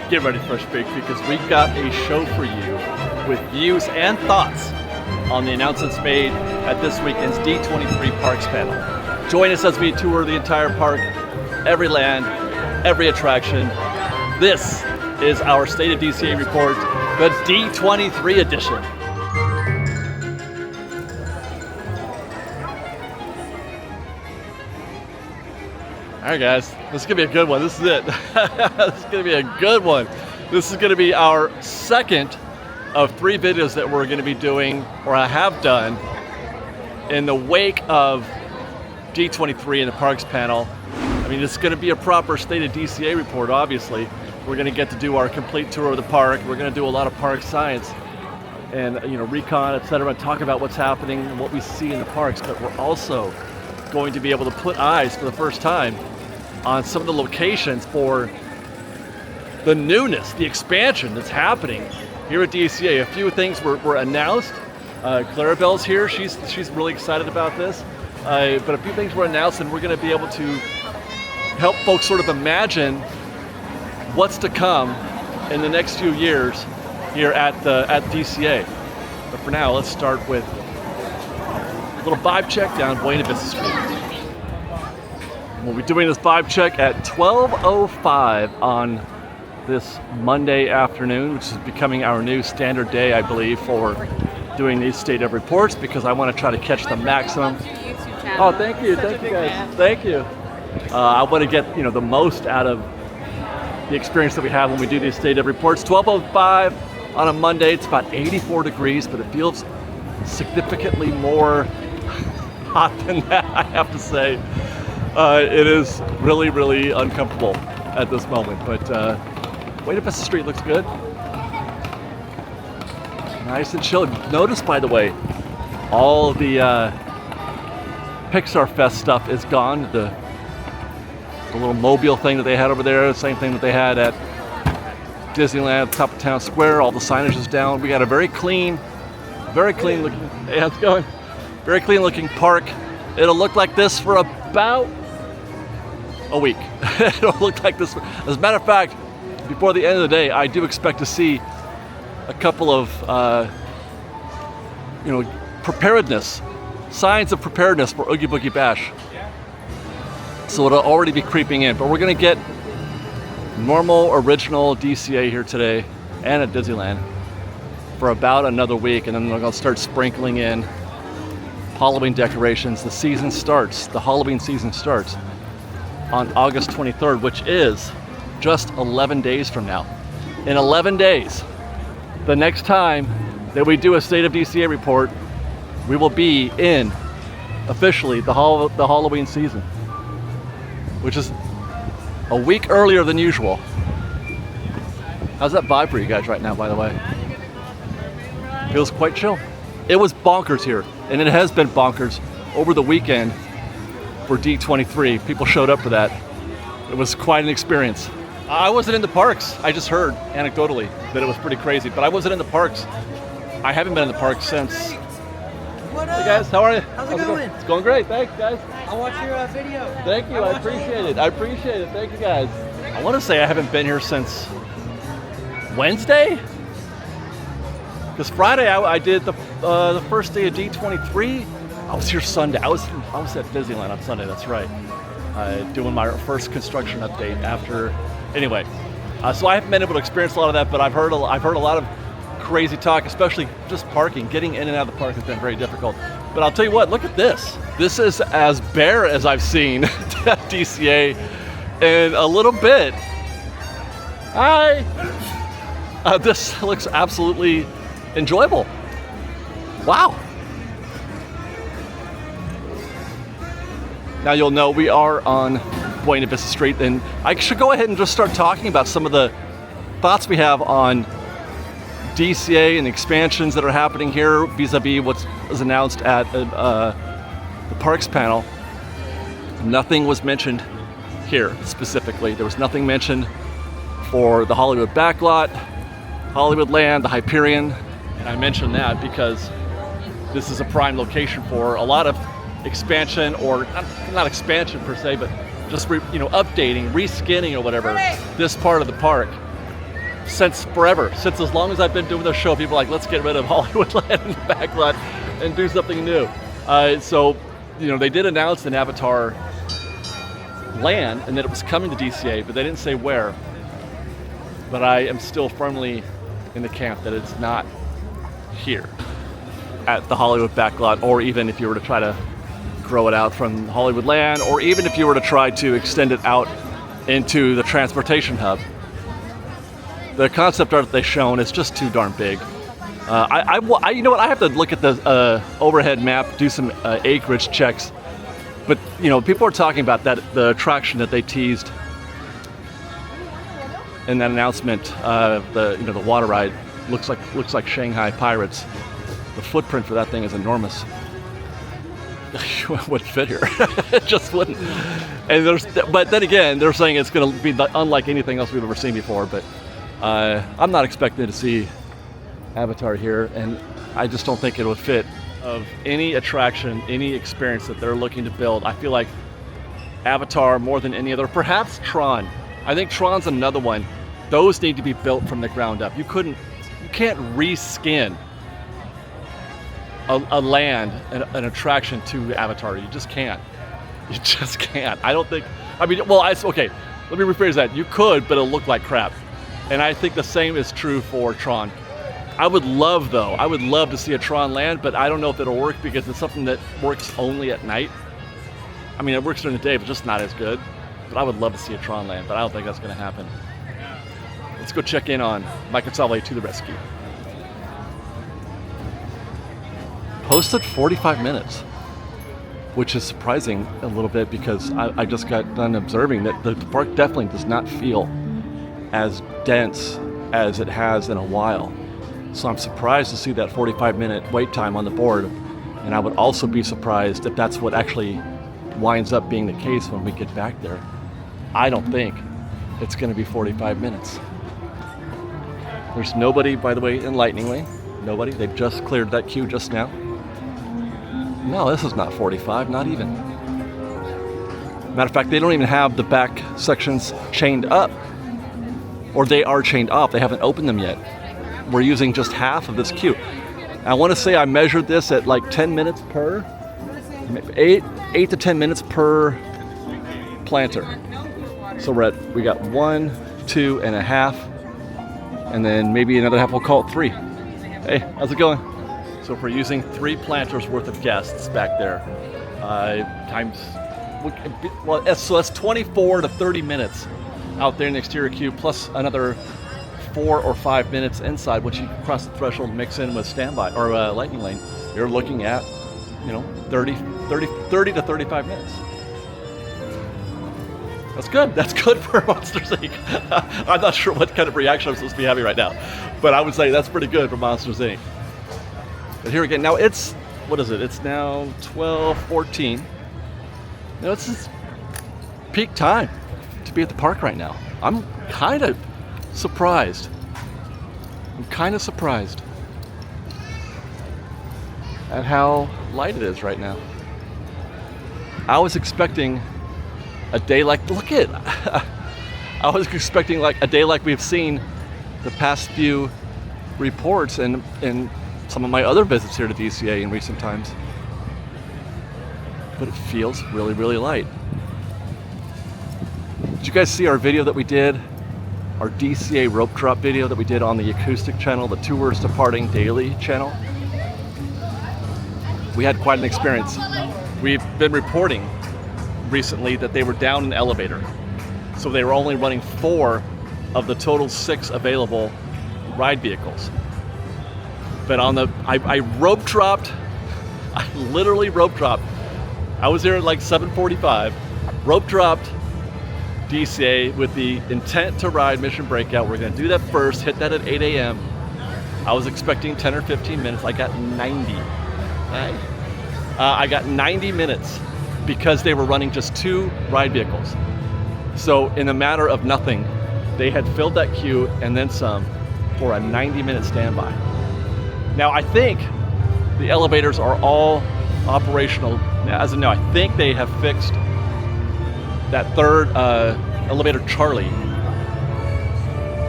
get ready for a break because we've got a show for you with views and thoughts on the announcements made at this weekend's D23 Parks panel. Join us as we tour the entire park, every land, every attraction. This is our State of DCA report, the D23 Edition. All right, guys, this is gonna be a good one. This is it. This is gonna be a good one. This is gonna be our second of 3 videos that we're gonna be doing, or I have done, in the wake of D23 and the Parks panel. I mean, it's gonna be a proper State of DCA report, obviously. We're gonna get to do our complete tour of the park. We're gonna do a lot of park science and, recon, etc., and talk about what's happening and what we see in the parks, but we're also going to be able to put eyes for the first time on some of the locations for the newness, the expansion that's happening here at DCA. A few things were announced. Clarabelle's here, she's really excited about this. But a few things were announced, and we're gonna be able to help folks sort of imagine what's to come in the next few years here at DCA. But for now, let's start with a little vibe check down Buena Vista Street. We'll be doing this vibe check at 12:05 on this Monday afternoon, which is becoming our new standard day, I believe, for doing these State of reports, because I want to try to catch the maximum. Oh, thank you guys, thank you. I want to get the most out of the experience that we have when we do these State of reports. 12:05 on a Monday. It's about 84 degrees, but it feels significantly more hot than that, I have to say. It is really, really uncomfortable at this moment, but Buena Vista Street looks good. Nice and chill. Notice, by the way, all of the Pixar Fest stuff is gone. The little mobile thing that they had over there, the same thing that they had at Disneyland, top of Town Square. All the signage is down. We got a very clean looking, hey, how's it going? Very clean looking park. It'll look like this for about a week. It'll look like this. As a matter of fact, before the end of the day, I do expect to see a couple of, preparedness, signs of preparedness for Oogie Boogie Bash. So it'll already be creeping in, but we're gonna get normal, original DCA here today and at Disneyland for about another week, and then we're gonna start sprinkling in Halloween decorations. The Halloween season starts on August 23rd, which is just 11 days from now. In 11 days, the next time that we do a State of DCA report, we will be in, officially, the Halloween season, which is a week earlier than usual. How's that vibe for you guys right now, by the way? Feels quite chill. It was bonkers here, and it has been bonkers over the weekend for D23. People showed up for that. It was quite an experience. I wasn't in the parks. I just heard anecdotally that it was pretty crazy, but I wasn't in the parks. I haven't been in the parks since. What up? Hey guys, how are you? How's it going? It's going great, thanks guys. I'll watch your video. Thank you, I appreciate it. Thank you guys. I want to say I haven't been here since Wednesday? Because Friday I did the first day of D23. I was here Sunday. I was at Disneyland on Sunday. That's right. Doing my first construction update after. Anyway, so I haven't been able to experience a lot of that, but I've heard a lot of crazy talk, especially just parking. Getting in and out of the park has been very difficult. But I'll tell you what. Look at this. This is as bare as I've seen at DCA in a little bit. Hi. This looks absolutely enjoyable. Wow. Now you'll know we are on Buena Vista Street, and I should go ahead and just start talking about some of the thoughts we have on DCA and the expansions that are happening here vis-a-vis what was announced at the Parks panel. Nothing was mentioned here specifically. There was nothing mentioned for the Hollywood backlot, Hollywood Land, the Hyperion, and I mentioned that because this is a prime location for a lot of expansion, or not expansion per se, but just updating, reskinning or whatever this part of the park. since forever, since as long as I've been doing the show. People are like, let's get rid of Hollywoodland in the back lot and do something new. So, you know, they did announce an Avatar land and that it was coming to DCA, but they didn't say where. But I am still firmly in the camp that it's not here at the Hollywood backlot, or even if you were to try to grow it out from Hollywoodland, or even if you were to try to extend it out into the transportation hub. The concept art that they've shown is just too darn big. You know what? I have to look at the overhead map, do some acreage checks. But you know, people are talking about the attraction that they teased in that announcement. The water ride looks like Shanghai Pirates. The footprint for that thing is enormous. It wouldn't fit here. It just wouldn't. And but then again, they're saying it's going to be unlike anything else we've ever seen before. But I'm not expecting to see Avatar here, and I just don't think it would fit of any attraction, any experience that they're looking to build. I feel like Avatar more than any other, perhaps Tron. I think Tron's another one. Those need to be built from the ground up. You can't reskin a land, an attraction to Avatar. You just can't. You just can't. I don't think, okay, let me rephrase that. You could, but it'll look like crap. And I think the same is true for Tron. I would love to see a Tron land, but I don't know if it'll work because it's something that works only at night. I mean, it works during the day, but just not as good. But I would love to see a Tron land, but I don't think that's gonna happen. Let's go check in on Mike and Sullivan to the rescue. Posted 45 minutes, which is surprising a little bit because I just got done observing that the park definitely does not feel as dense as it has in a while. So I'm surprised to see that 45-minute wait time on the board, and I would also be surprised if that's what actually winds up being the case when we get back there. I don't think it's going to be 45 minutes. There's nobody, by the way, in Lightning Lane. Nobody. They've just cleared that queue just now. No, this is not 45, not even. Matter of fact, they don't even have the back sections chained up. Or they are chained up. They haven't opened them yet. We're using just half of this queue. I want to say I measured this at like 10 minutes per, 8 to 10 minutes per planter. So we got 1, 2 and a half, and then maybe another half, we'll call it 3. Hey, how's it going? So if we're using 3 planters worth of guests back there, so that's 24 to 30 minutes out there in the exterior queue, plus another 4 or 5 minutes inside, which you cross the threshold and mix in with standby or Lightning Lane. You're looking at, 30 to 35 minutes. That's good. That's good for Monsters Inc. I'm not sure what kind of reaction I'm supposed to be having right now, but I would say that's pretty good for Monsters Inc. But here again, now it's now 12:14. It's just peak time to be at the park right now. I'm kind of surprised. At how light it is right now. I was expecting a day like, I was expecting like a day like we've seen the past few reports and some of my other visits here to DCA in recent times. But it feels really, really light. Did you guys see our video that we did? Our DCA rope drop video that we did on the acoustic channel, the Two Words Departing Daily channel? We had quite an experience. We've been reporting recently that they were down an elevator. So they were only running 4 of the total 6 available ride vehicles. But I rope dropped, I literally rope dropped. I was there at like 7:45, rope dropped DCA with the intent to ride Mission Breakout. We're gonna do that first, hit that at 8 a.m. I was expecting 10 or 15 minutes, I got 90. Right? I got 90 minutes because they were running just 2 ride vehicles. So in a matter of nothing, they had filled that queue and then some for a 90-minute standby. Now I think the elevators are all operational. As of now, I think they have fixed that third elevator Charlie.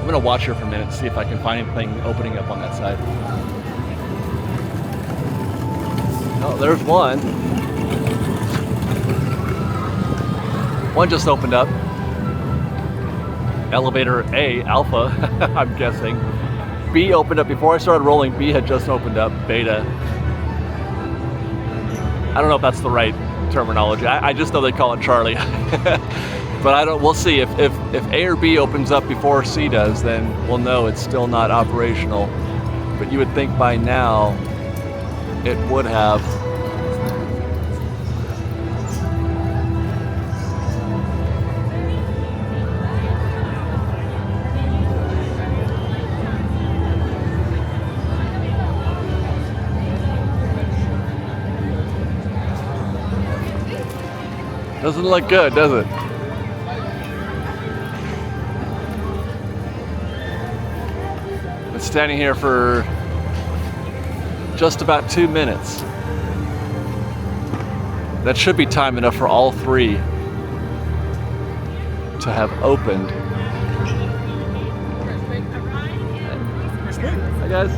I'm gonna watch here for a minute and see if I can find anything opening up on that side. Oh, there's one. One just opened up. Elevator A, Alpha, I'm guessing. B opened up before I started rolling. B had just opened up, Beta. I don't know if that's the right terminology. I just know they call it Charlie. But I don't. We'll see. If A or B opens up before C does, then we'll know it's still not operational. But you would think by now it would have. Doesn't look good, does it? Been standing here for just about 2 minutes. That should be time enough for all three to have opened. Hi guys.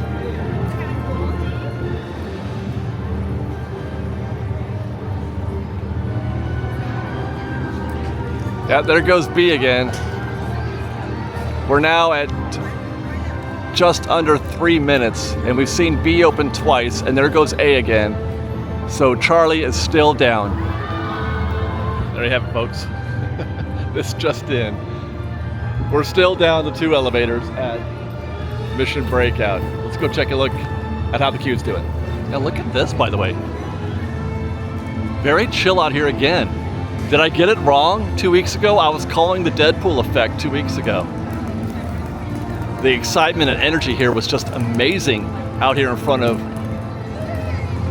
Yeah, there goes B again. We're now at just under 3 minutes, and we've seen B open twice, and there goes A again. So Charlie is still down. There you have it, folks. This just in. We're still down the 2 elevators at Mission Breakout. Let's go check a look at how the queue's doing. Now look at this, by the way. Very chill out here again. Did I get it wrong 2 weeks ago? I was calling the Deadpool effect 2 weeks ago. The excitement and energy here was just amazing out here in front of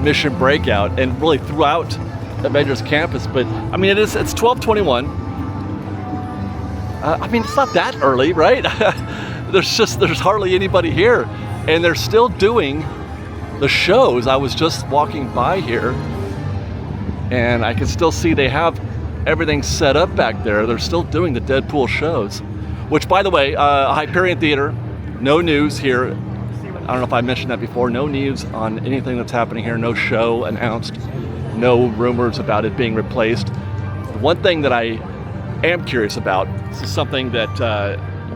Mission Breakout and really throughout Avengers Campus. But I mean, it's 12:21. I mean, it's not that early, right? there's hardly anybody here, and they're still doing the shows. I was just walking by here, and I can still see they have everything set up back there. They're still doing the Deadpool shows, which, by the way, Hyperion Theater, no news here. I don't know if I mentioned that before. No news on anything that's happening here. No show announced. No rumors about it being replaced. The one thing that I am curious about, this is something that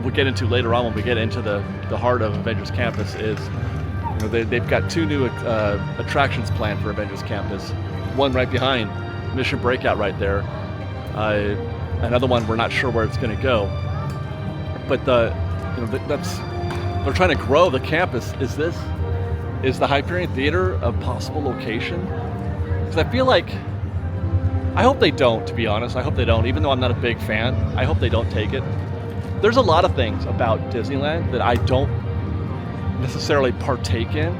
we'll get into later on when we get into the heart of Avengers Campus, is they've got 2 new attractions planned for Avengers Campus. One right behind Mission Breakout right there. Another one we're not sure where it's going to go, but they're trying to grow the campus. Is the Hyperion Theater a possible location? Because I feel like, I hope they don't, to be honest. I hope they don't, even though I'm not a big fan. I hope they don't take it. There's a lot of things about Disneyland that I don't necessarily partake in,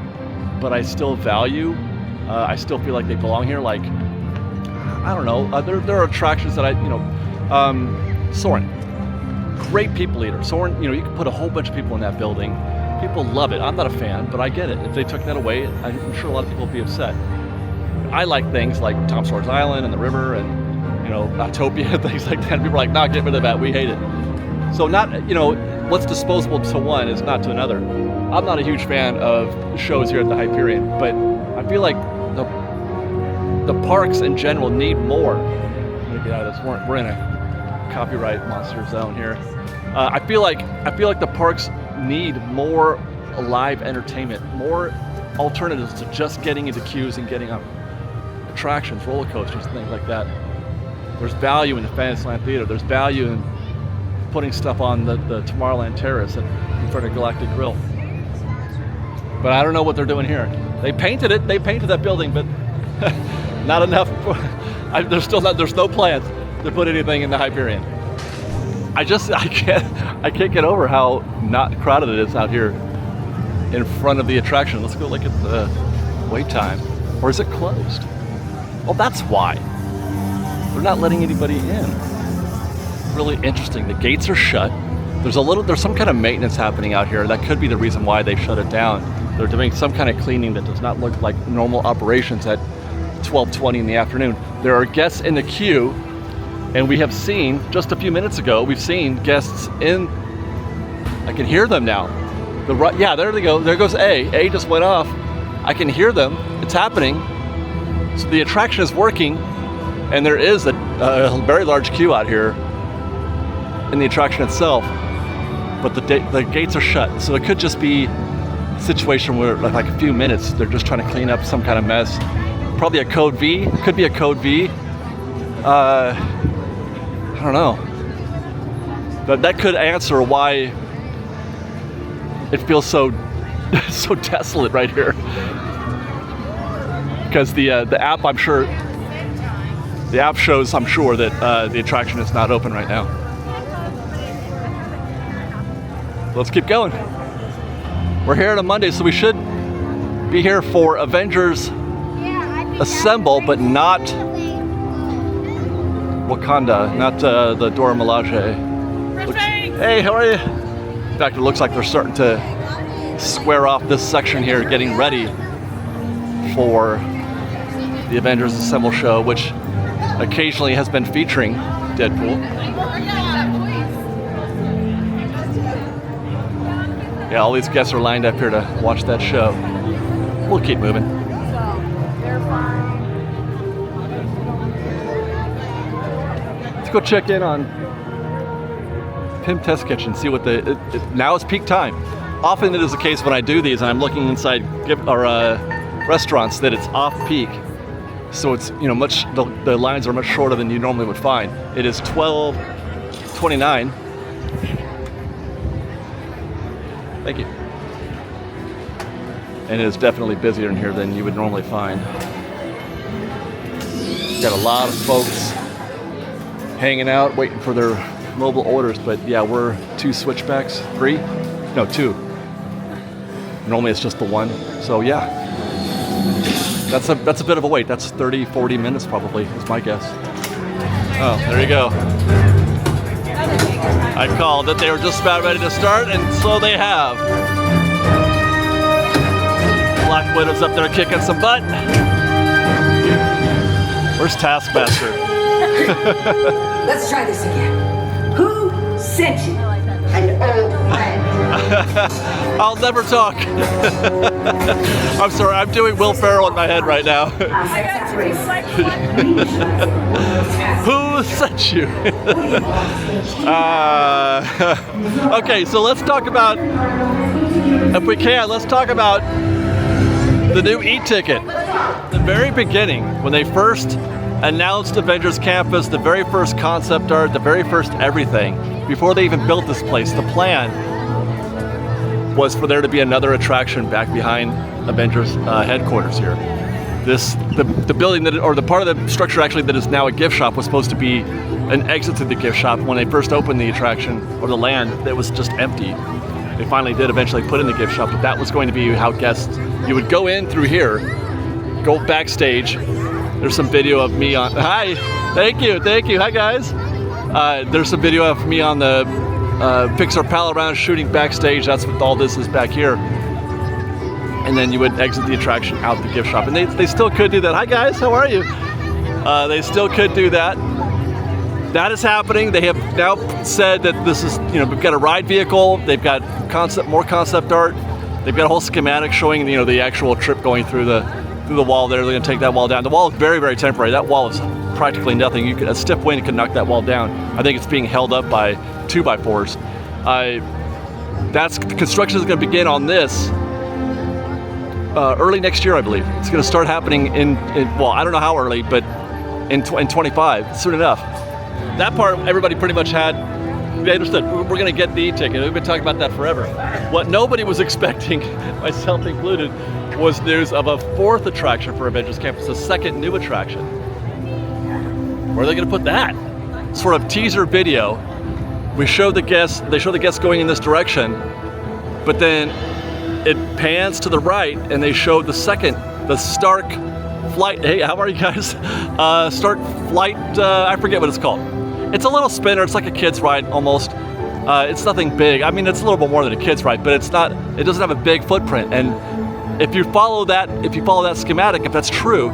but I still value. I still feel like they belong here. Like, I don't know, there are attractions that Soarin', great people eater. Soarin', you can put a whole bunch of people in that building. People love it. I'm not a fan, but I get it. If they took that away, I'm sure a lot of people would be upset. I like things like Tom Sawyer's Island and the river and, Autopia, things like that. People are like, nah, get rid of that, we hate it. So what's disposable to one is not to another. I'm not a huge fan of shows here at the Hyperion, but I feel like the parks in general need more. I'm gonna get out of this. We're in a copyright monster zone here. I feel like the parks need more live entertainment, more alternatives to just getting into queues and getting on attractions, roller coasters, and things like that. There's value in the Fantasyland Theater. There's value in putting stuff on the Tomorrowland Terrace in front of Galactic Grill. But I don't know what they're doing here. They painted it. They painted that building, but not enough. There's no plans to put anything in the Hyperion. I can't get over how not crowded it is out here in front of the attraction. Let's go look at the wait time. Or is it closed? Oh, that's why. They're not letting anybody in. Really interesting. The gates are shut. There's some kind of maintenance happening out here. That could be the reason why they shut it down. They're doing some kind of cleaning that does not look like normal operations at 12:20 in the afternoon. There are guests in the queue, and we have seen, just a few minutes ago, we've seen guests in I can hear them now. Yeah, there they go. There goes A. A just went off. I can hear them. It's happening. So the attraction is working, and there is a very large queue out here in the attraction itself. But the gates are shut, so it could just be a situation where, like a few minutes, they're just trying to clean up some kind of mess. Probably a code V. Could be a code V. I don't know. But that could answer why it feels so so desolate right here. Because the app, I'm sure, the app shows, I'm sure, that the attraction is not open right now. Let's keep going. We're here on a Monday, so we should be here for Avengers Assemble, but not Wakanda, not the Dora Milaje. Hey, how are you? In fact, it looks like they're starting to square off this section here, getting ready for the Avengers Assemble show, which occasionally has been featuring Deadpool. Yeah, all these guests are lined up here to watch that show. We'll keep moving. Let's go check in on Pim Test Kitchen, see what now is peak time. Often it is the case when I do these and I'm looking inside restaurants that it's off peak. So it's, the lines are much shorter than you normally would find. It is 12:29. Thank you. And it is definitely busier in here than you would normally find. Got a lot of folks hanging out, waiting for their mobile orders, but yeah, we're 2 switchbacks, 3? No, 2. Normally it's just the 1. So yeah, that's a bit of a wait. That's 30, 40 minutes probably, is my guess. Oh, there you go. I called that they were just about ready to start, and so they have. Black Widow's up there kicking some butt. Where's Taskmaster? Let's try this again. Who sent you? An old friend. I'll never talk. I'm sorry, I'm doing Will Ferrell in my head right now. Who sent you? Okay, so let's talk about, if we can, let's talk about the new e-ticket. The very beginning, when they first announced Avengers Campus, the very first concept art, the very first everything, before they even built this place, the plan was for there to be another attraction back behind Avengers headquarters here. The building or the part of the structure actually that is now a gift shop was supposed to be an exit to the gift shop. When they first opened the attraction or the land, it was just empty. They finally did eventually put in the gift shop, but that was going to be how guests, you would go in through here, go backstage. There's some video of me on, hi, thank you, hi guys. There's some video of me on the Pixar Pal around shooting backstage. That's what all this is back here. And then you would exit the attraction out the gift shop. And they still could do that. Hi guys, how are you? They still could do that. That is happening. They have now said that this is, we've got a ride vehicle. They've got more concept art. They've got a whole schematic showing, the actual trip going through the wall there. They're gonna take that wall down. The wall is very, very temporary. That wall is practically nothing. A stiff wind could knock that wall down. I think it's being held up by 2x4s. Construction is gonna begin on this early next year, I believe. It's gonna start happening well, I don't know how early, but in 25, soon enough. That part, everybody pretty much they understood. We're gonna get the e-ticket. We've been talking about that forever. What nobody was expecting, myself included, was news of a 4th attraction for Avengers Campus, a 2nd new attraction. Where are they gonna put that? Sort of teaser video. They show the guests going in this direction, but then it pans to the right and they show the Stark Flight. Hey, how are you guys? Stark Flight, I forget what it's called. It's a little spinner, it's like a kid's ride almost. It's nothing big. I mean, it's a little bit more than a kid's ride, but it doesn't have a big footprint. And if you follow that schematic, if that's true,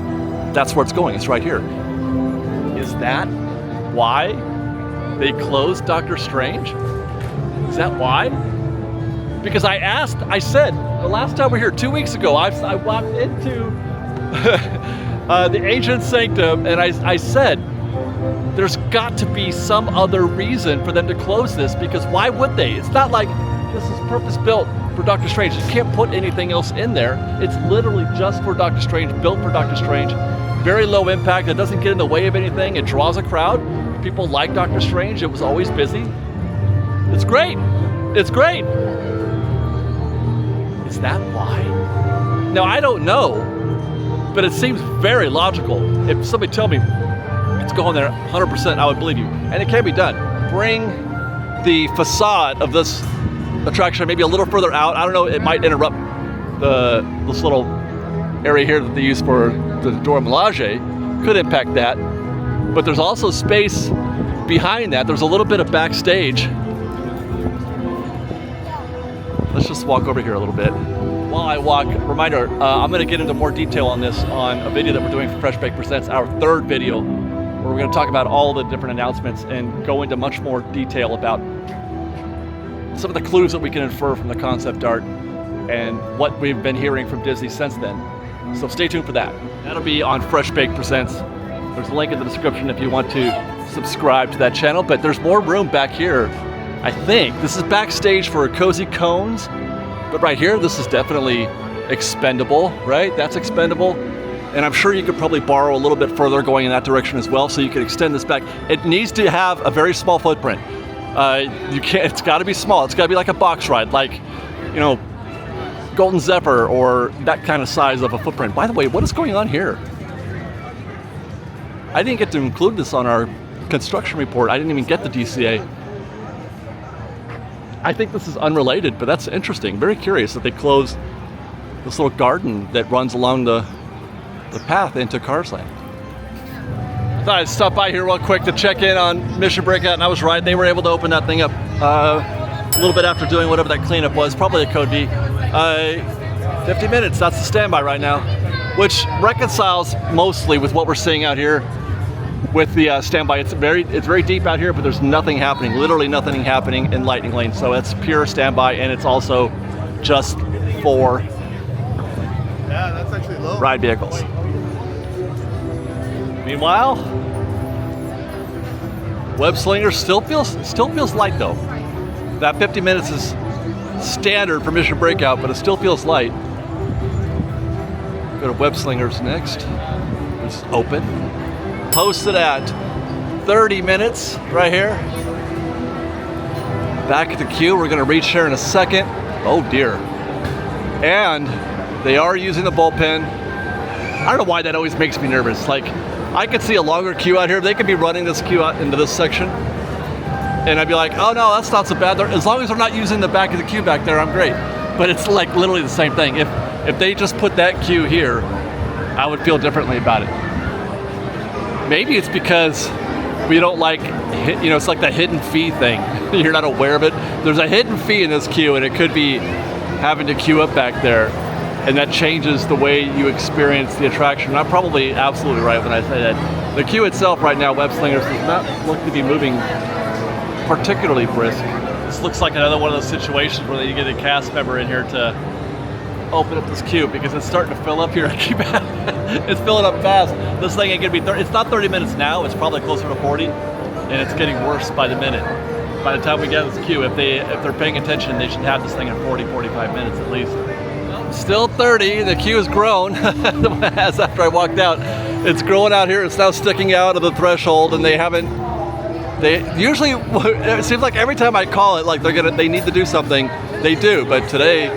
that's where it's going. It's right here. Is that why they closed Doctor Strange? Is that why? because I said, the last time we were here 2 weeks ago, I walked into the ancient sanctum and I said, there's got to be some other reason for them to close this, because why would they? It's not like this is purpose-built for Doctor Strange. You can't put anything else in there. It's literally just for Doctor Strange, built for Doctor Strange. Very low impact. It doesn't get in the way of anything. It draws a crowd. People like Doctor Strange. It was always busy. It's great. It's great. Is that why? Now, I don't know, but it seems very logical. If somebody tell me it's going there 100%, I would believe you. And it can be done. Bring the facade of this attraction maybe a little further out. I don't know, it might interrupt this little area here that they use for the Dora Milaje. Could impact that. But there's also space behind that. There's a little bit of backstage. Let's just walk over here a little bit. While I walk, reminder, I'm going to get into more detail on this on a video that we're doing for Fresh Bake Presents, our third video, where we're going to talk about all the different announcements and go into much more detail about some of the clues that we can infer from the concept art and what we've been hearing from Disney since then. So stay tuned for that. That'll be on Fresh Bake Presents. There's a link in the description if you want to subscribe to that channel, but there's more room back here. I think this is backstage for Cozy Cones, but right here, this is definitely expendable, right? That's expendable. And I'm sure you could probably borrow a little bit further going in that direction as well, so you could extend this back. It needs to have a very small footprint. You can't, it's gotta be small. It's gotta be like a box ride, like, you know, Golden Zephyr or that kind of size of a footprint. By the way, what is going on here? I didn't get to include this on our construction report. I didn't even get the DCA. I think this is unrelated, but that's interesting. Very curious that they closed this little garden that runs along the path into Cars Land. I thought I'd stop by here real quick to check in on Mission Breakout, and I was right. They were able to open that thing up a little bit after doing whatever that cleanup was, probably a code V. 50 minutes, that's the standby right now, which reconciles mostly with what we're seeing out here with the standby. It's very deep out here, but there's nothing happening, literally nothing happening in Lightning Lane. So it's pure standby, and it's also just for that's actually low. Ride vehicles. Meanwhile, Web Slinger still feels light though. That 50 minutes is standard for Mission Breakout, but it still feels light. Go to Web Slingers next. It's open. Posted at 30 minutes right here. Back at the queue, we're gonna reach here in a second. Oh dear. And they are using the bullpen. I don't know why that always makes me nervous. Like, I could see a longer queue out here. They could be running this queue out into this section, and I'd be like, oh no, that's not so bad. As long as they're not using the back of the queue back there, I'm great. But it's like literally the same thing. If they just put that queue here, I would feel differently about it. Maybe it's because we don't like, you know, it's like the hidden fee thing. You're not aware of it. There's a hidden fee in this queue, and it could be having to queue up back there, and that changes the way you experience the attraction. I'm probably absolutely right when I say that. The queue itself right now, Web Slingers, does not look to be moving particularly brisk. This looks like another one of those situations where you get a cast member in here to open up this queue, because it's starting to fill up here. It's filling up fast. This thing ain't gonna be 30, it's not 30 minutes now, it's probably closer to 40, and it's getting worse by the minute. By the time we get this queue, if they're paying attention, they should have this thing in 40, 45 minutes at least. Still 30, the queue has grown. As after I walked out, it's growing out here. It's now sticking out of the threshold, and they usually, it seems like every time I call it, like they need to do something, they do. But today,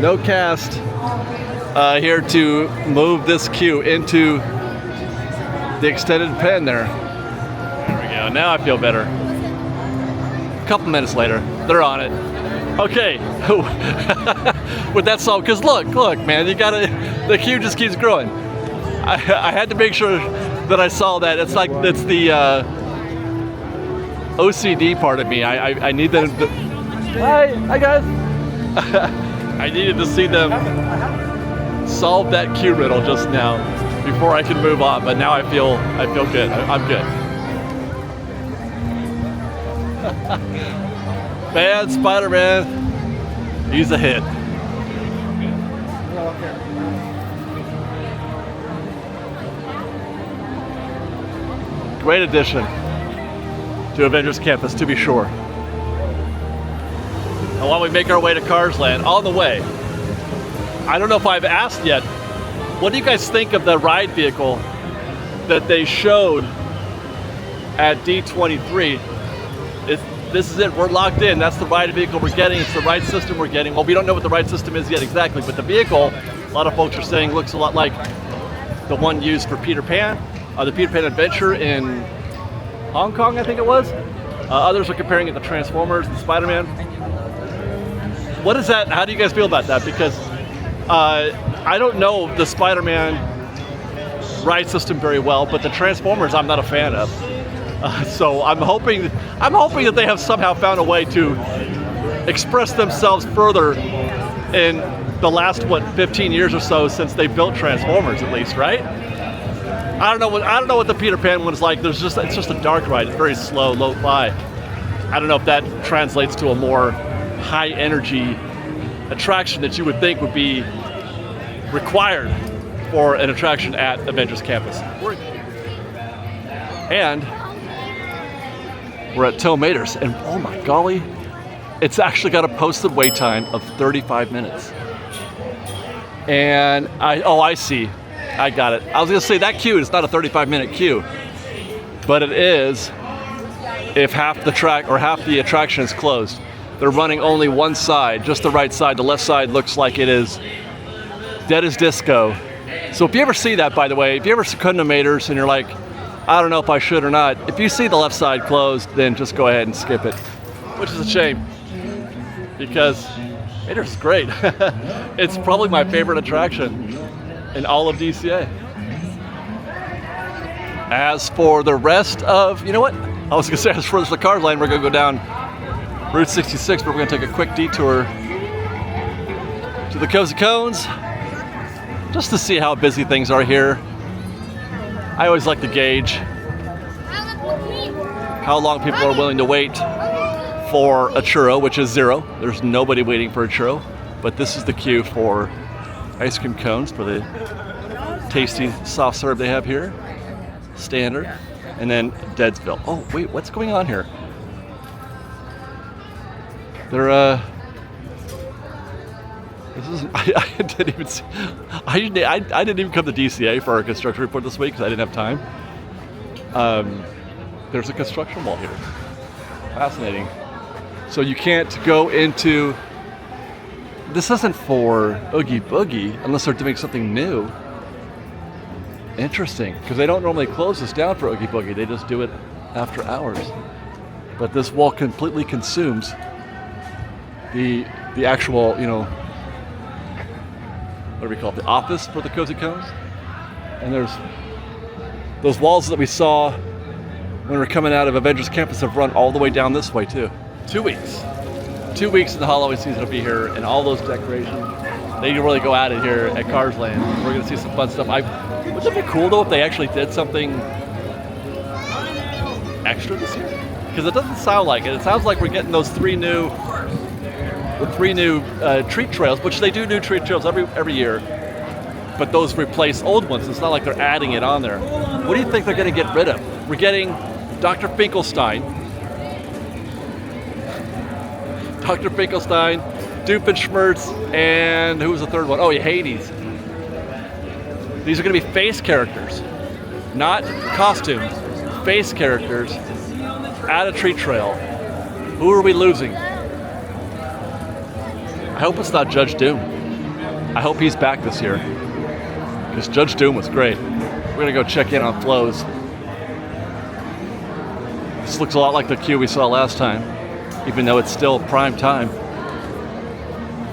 no cast here to move this queue into the extended pen there. There we go, now I feel better. A couple minutes later, they're on it. Okay, with that song, because look, man, the queue just keeps growing. I had to make sure that I saw that. It's the OCD part of me. I need them. Hi guys. I needed to see them solve that queue riddle just now before I could move on. But now I feel good. I'm good. Man, Spider-Man. He's a hit. Great addition to Avengers Campus, to be sure. And while we make our way to Cars Land, on the way, I don't know if I've asked yet, what do you guys think of the ride vehicle that they showed at D23? This is it, we're locked in. That's the ride vehicle we're getting. It's the ride system we're getting. Well, we don't know what the ride system is yet exactly, but the vehicle, a lot of folks are saying, looks a lot like the one used for Peter Pan, the Peter Pan Adventure in Hong Kong, I think it was. Others are comparing it to Transformers and Spider-Man. What is that? How do you guys feel about that? Because I don't know the Spider-Man ride system very well, but the Transformers I'm not a fan of. So I'm hoping that they have somehow found a way to express themselves further in the last 15 years or so since they built Transformers, at least, right? I don't know what the Peter Pan one is like. It's just a dark ride. It's very slow, lo-fi. I don't know if that translates to a more high energy attraction that you would think would be required for an attraction at Avengers Campus. And we're at Tomaters, and oh my golly, it's actually got a posted wait time of 35 minutes. And I see. I got it. I was gonna say that queue is not a 35-minute queue, but it is if half the track or half the attraction is closed. They're running only one side, just the right side. The left side looks like it is dead as disco. So if you ever see that, by the way, if you ever come to Tomaters and you're like, I don't know if I should or not, if you see the left side closed, then just go ahead and skip it, which is a shame because Tomaters is great. It's probably my favorite attraction in all of DCA. As for the rest of, you know what? I was gonna say, as for the Cars Land, we're gonna go down Route 66, but we're gonna take a quick detour to the Cozy Cones just to see how busy things are here. I always like to gauge how long people are willing to wait for a churro, which is 0. There's nobody waiting for a churro, but this is the queue for ice cream cones for the tasty soft serve they have here. Standard. And then Deadsville. Oh, wait, what's going on here? They're, this isn't, I didn't even see, I didn't even come to DCA for our construction report this week because I didn't have time. There's a construction wall here. Fascinating. So you can't go into, this isn't for Oogie Boogie unless they're doing something new. Interesting, because they don't normally close this down for Oogie Boogie. They just do it after hours. But this wall completely consumes the actual, you know, what do we call it, the office for the Cozy Cones. And there's those walls that we saw when we were coming out of Avengers Campus have run all the way down this way too. 2 weeks. 2 weeks in the Halloween season will be here, and all those decorations, they can really go at it here at Cars Land. We're gonna see some fun stuff. Wouldn't it be cool though if they actually did something extra this year? Because it doesn't sound like it. It sounds like we're getting those three new treat trails, which they do new treat trails every year, but those replace old ones. It's not like they're adding it on there. What do you think they're going to get rid of? We're getting Dr. Finkelstein, Doofenshmirtz, and who was the third one? Oh, yeah, Hades. These are going to be face characters, not costumes. Face characters at a treat trail. Who are we losing? I hope it's not Judge Doom. I hope he's back this year, because Judge Doom was great. We're gonna go check in on flows. This looks a lot like the queue we saw last time, even though it's still prime time.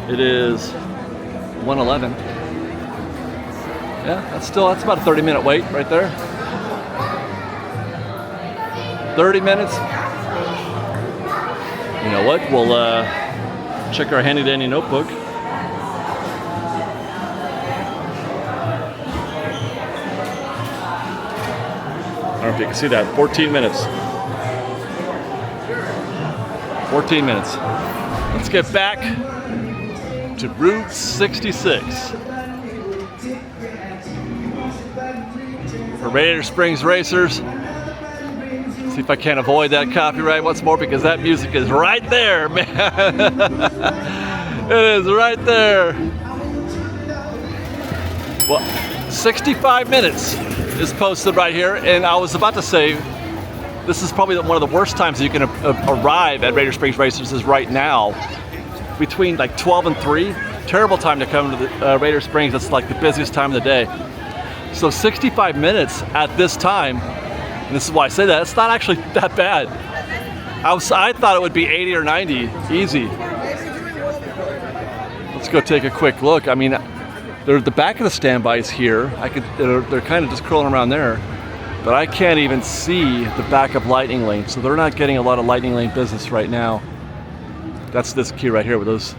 It is 1:11. Yeah, that's about a 30-minute wait right there. 30 minutes. You know what? We'll check our handy-dandy notebook. I don't know if you can see that. 14 minutes. 14 minutes. Let's get back to Route 66. For Radiator Springs racers, see if I can't avoid that copyright once more, because that music is right there, man. It is right there. Well, 65 minutes is posted right here, and I was about to say, this is probably one of the worst times that you can arrive at Radiator Springs Racers is right now, between like 12 and 3. Terrible time to come to the Radiator Springs. It's like the busiest time of the day. So 65 minutes at this time, and this is why I say that, it's not actually that bad. I thought it would be 80 or 90, easy. Let's go take a quick look. I mean, the back of the standby is here. They're kind of just curling around there, but I can't even see the back of Lightning Lane, so they're not getting a lot of Lightning Lane business right now. That's this queue right here where those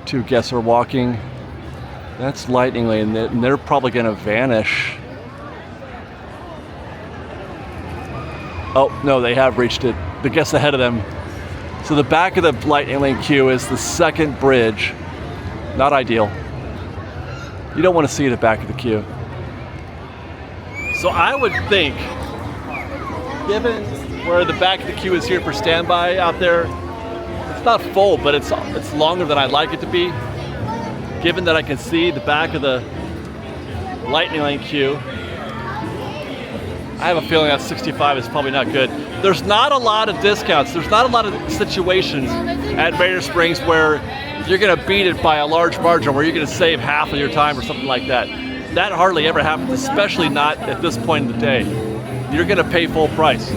two guests are walking. That's Lightning Lane, and they're probably gonna vanish. Oh, no, they have reached it. The guests ahead of them. So the back of the Lightning Lane queue is the second bridge. Not ideal. You don't want to see the back of the queue. So I would think, given where the back of the queue is here for standby out there, it's not full, but it's longer than I'd like it to be. Given that I can see the back of the Lightning Lane queue, I have a feeling that 65 is probably not good. There's not a lot of discounts. There's not a lot of situations at Radiator Springs where you're gonna beat it by a large margin, where you're gonna save half of your time or something like that. That hardly ever happens, especially not at this point in the day. You're gonna pay full price.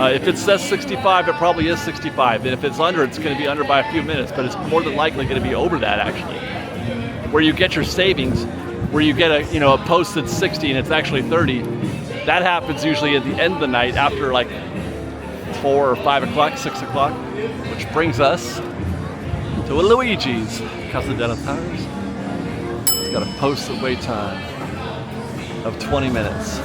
If it says 65, it probably is 65. And if it's under, it's gonna be under by a few minutes, but it's more than likely gonna be over that actually. Where you get your savings, where you get a posted 60 and it's actually 30, that happens usually at the end of the night after like 4 or 5 o'clock, 6 o'clock, which brings us to a Luigi's Casa della Tires. It's got a posted wait time of 20 minutes.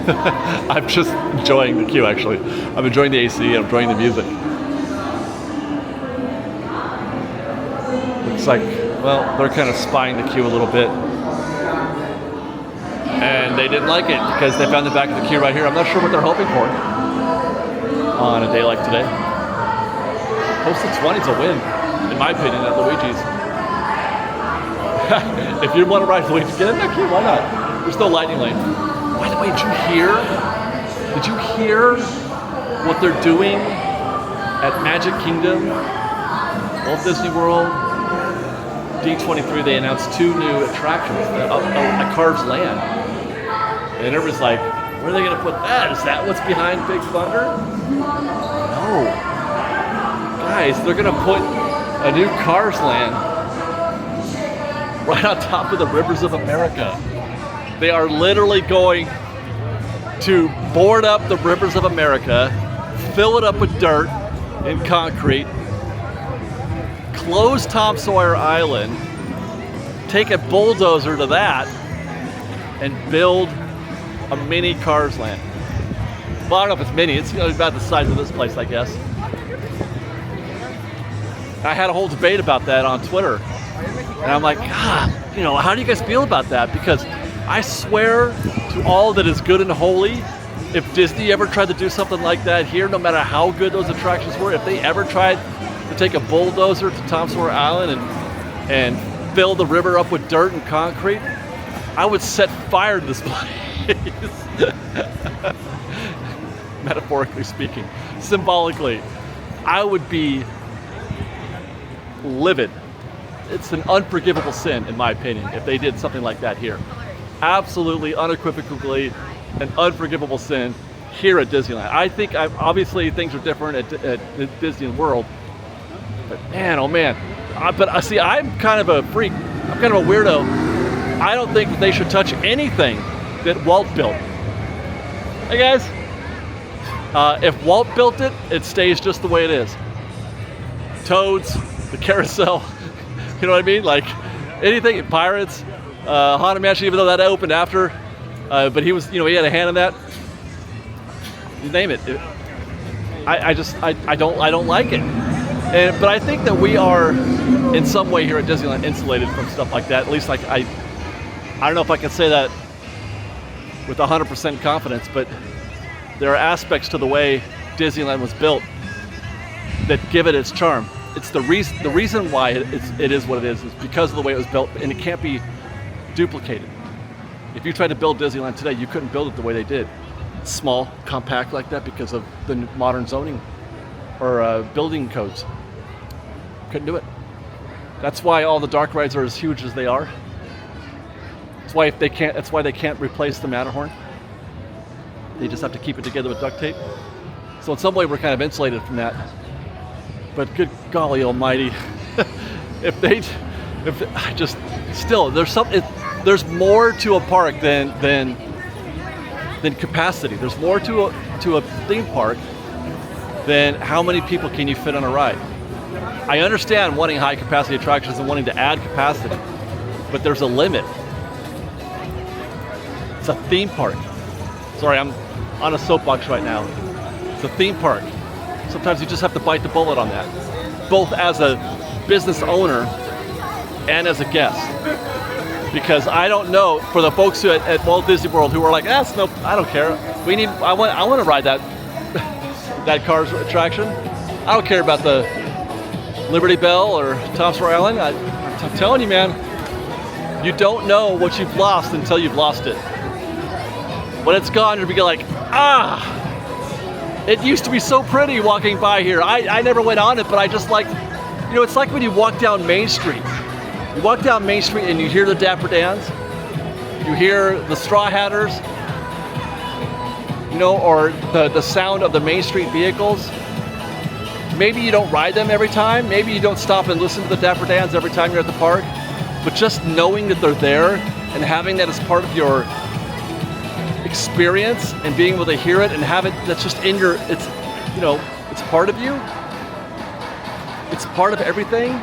I'm just enjoying the queue actually. I'm enjoying the AC, I'm enjoying the music. Looks like, well, they're kind of spying the queue a little bit. And they didn't like it because they found the back of the queue right here. I'm not sure what they're hoping for on a day like today. Posted 20's a win, in my opinion, at Luigi's. If you want to ride Luigi, get in that queue, why not? There's no Lightning Lane. By the way, did you hear what they're doing at Magic Kingdom, Walt Disney World, D23? They announced 2 new attractions at Cars Land. And everybody's like, where are they gonna put that? Is that what's behind Big Thunder? No. Guys, they're gonna put a new Cars Land right on top of the Rivers of America. They are literally going to board up the Rivers of America, fill it up with dirt and concrete, close Tom Sawyer Island, take a bulldozer to that, and build a mini Cars Land. Well, I don't know if it's mini, it's about the size of this place, I guess. I had a whole debate about that on Twitter. And I'm like, God, how do you guys feel about that? Because I swear to all that is good and holy, if Disney ever tried to do something like that here, no matter how good those attractions were, if they ever tried to take a bulldozer to Tom Sawyer Island and fill the river up with dirt and concrete, I would set fire to this place. Metaphorically speaking. Symbolically, I would be livid. It's an unforgivable sin, in my opinion, if they did something like that here. Absolutely, unequivocally, an unforgivable sin here at Disneyland. I think, obviously, things are different at Disney World, but man, oh man. See, I'm kind of a freak. I'm kind of a weirdo. I don't think that they should touch anything that Walt built. Hey guys, if Walt built it, it stays just the way it is. Toads, the carousel, you know what I mean? Like anything, Pirates, Haunted Mansion, even though that opened after But he was, he had a hand in that. You name it. I don't like it. But I think that we are, in some way here at Disneyland, insulated from stuff like that. At least, like I don't know if I can say that with 100% confidence, but there are aspects to the way Disneyland was built that give it its charm. It's the reason why it is what it is because of the way it was built, and it can't be duplicated. If you tried to build Disneyland today, you couldn't build it the way they did. It's small, compact like that because of the modern zoning or building codes. Couldn't do it. That's why all the dark rides are as huge as they are. That's why they can't replace the Matterhorn. They just have to keep it together with duct tape. So in some way, we're kind of insulated from that. But good golly almighty, there's more to a park than capacity. There's more to a theme park than how many people can you fit on a ride. I understand wanting high capacity attractions and wanting to add capacity, but there's a limit. It's a theme park. Sorry, I'm on a soapbox right now. It's a theme park. Sometimes you just have to bite the bullet on that, both as a business owner and as a guest. Because I don't know, for the folks at Walt Disney World who are like, I don't care. I want to ride that Cars attraction. I don't care about the Liberty Bell or Thomas Rhode Island. I'm telling you, man, you don't know what you've lost until you've lost it. When it's gone, you'll be like, it used to be so pretty walking by here. I never went on it, but I just like, it's like when you walk down Main Street. You walk down Main Street and you hear the Dapper Dans, you hear the Straw Hatters, or the sound of the Main Street vehicles. Maybe you don't ride them every time. Maybe you don't stop and listen to the Dapper Dans every time you're at the park. But just knowing that they're there and having that as part of your experience and being able to hear it and have it, that's just in your, it's part of you. It's part of everything.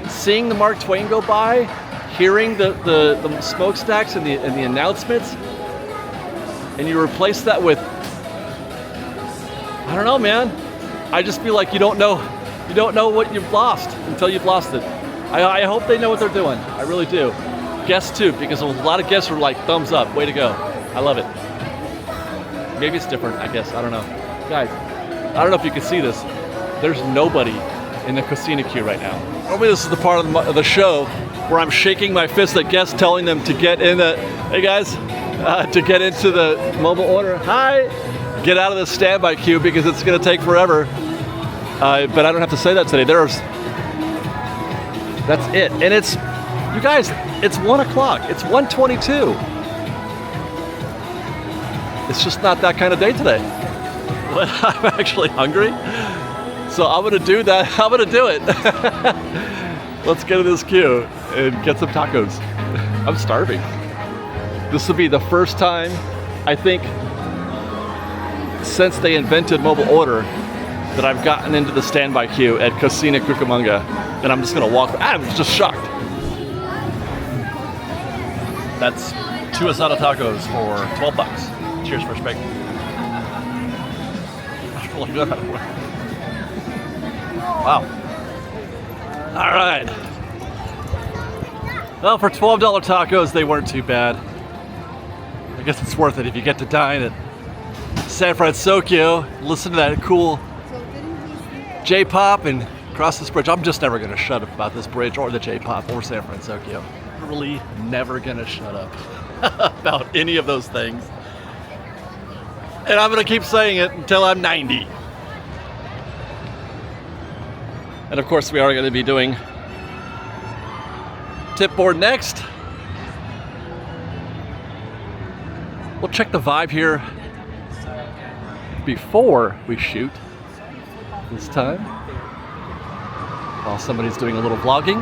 Seeing the Mark Twain go by, hearing the smokestacks and the announcements, and you replace that with, I don't know, man. I just feel like you don't know what you've lost until you've lost it. I hope they know what they're doing. I really do. Guests too, because a lot of guests are like, thumbs up, way to go. I love it. Maybe it's different, I guess. I don't know. Guys, I don't know if you can see this. There's nobody in the Casino queue right now. Normally this is the part of the show where I'm shaking my fist at guests, telling them to get in hey guys, to get into the mobile order. Hi! Get out of the standby queue because it's gonna take forever. But I don't have to say that today. That's it. And you guys, it's 1 o'clock. It's 1:22. It's just not that kind of day today. But I'm actually hungry. So I'm gonna do that. I'm gonna do it. Let's get in this queue and get some tacos. I'm starving. This will be the first time, I think, since they invented mobile order, that I've gotten into the standby queue at Casino Cucamonga. And I'm just gonna walk. I'm just shocked. That's 2 asada tacos for $12. Cheers for respect. Look at that. Wow. All right. Well, for $12 tacos, they weren't too bad. I guess it's worth it if you get to dine at San Francisco, listen to that cool J-pop and cross this bridge. I'm just never going to shut up about this bridge or the J-pop or San Francisco. Really never going to shut up about any of those things. And I'm going to keep saying it until I'm 90. And of course, we are going to be doing tip board next. We'll check the vibe here before we shoot this time, while somebody's doing a little vlogging.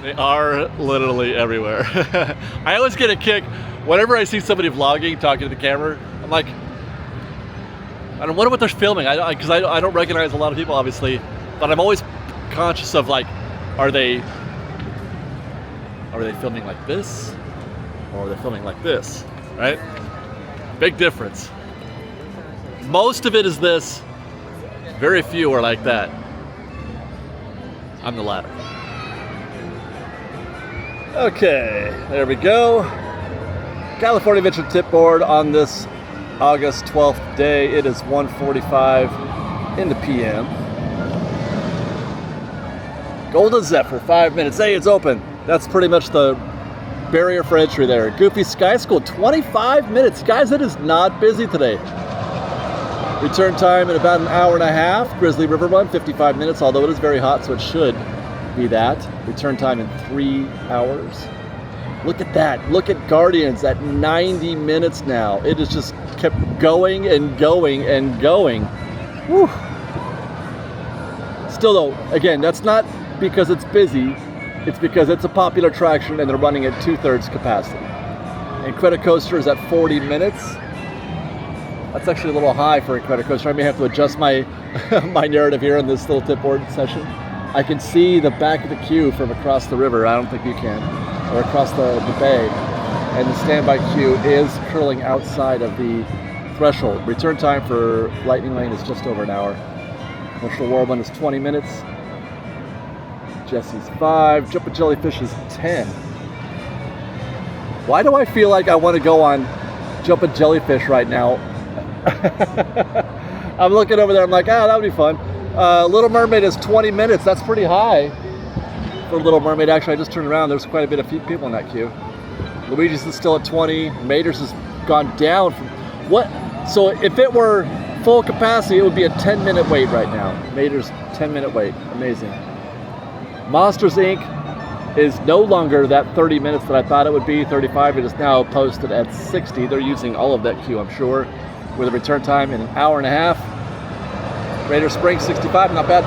They are literally everywhere. I always get a kick whenever I see somebody vlogging, talking to the camera. I'm like, I wonder what they're filming. Because I don't recognize a lot of people, obviously, but I'm always conscious of like, are they filming like this? or they're filming like this, right? Big difference. Most of it is this. Very few are like that. I'm the latter. Okay, there we go. California Adventure tip board on this August 12th day. It is 1:45 in the PM. Golden Zephyr, 5 minutes. Hey, it's open. That's pretty much the barrier for entry there. Goofy Sky School, 25 minutes. Guys, it is not busy today. Return time in about an hour and a half. Grizzly River Run, 55 minutes, although it is very hot, so it should be that. Return time in 3 hours. Look at that. Look at Guardians at 90 minutes now. It has just kept going and going and going. Whew. Still though, again, that's not because it's busy. It's because it's a popular attraction and they're running at 2/3 capacity. Incredicoaster is at 40 minutes. That's actually a little high for Incredicoaster. I may have to adjust my my narrative here in this little tip board session. I can see the back of the queue from across the river. I don't think you can. Or across the bay. And the standby queue is curling outside of the threshold. Return time for Lightning Lane is just over an hour. Commercial Whirlwind is 20 minutes. Jesse's 5. Jumpin' Jellyfish is 10. Why do I feel like I want to go on Jumpin' Jellyfish right now? I'm looking over there, I'm like, that would be fun. Little Mermaid is 20 minutes. That's pretty high for Little Mermaid. Actually, I just turned around. There's quite a bit of people in that queue. Luigi's is still at 20. Mater's has gone down from what? So if it were full capacity, it would be a 10-minute wait right now. Mater's 10-minute wait. Amazing. Monsters Inc. is no longer that 30 minutes that I thought it would be. 35. It is now posted at 60. They're using all of that queue, I'm sure, with a return time in an hour and a half. Raider Springs 65. Not bad.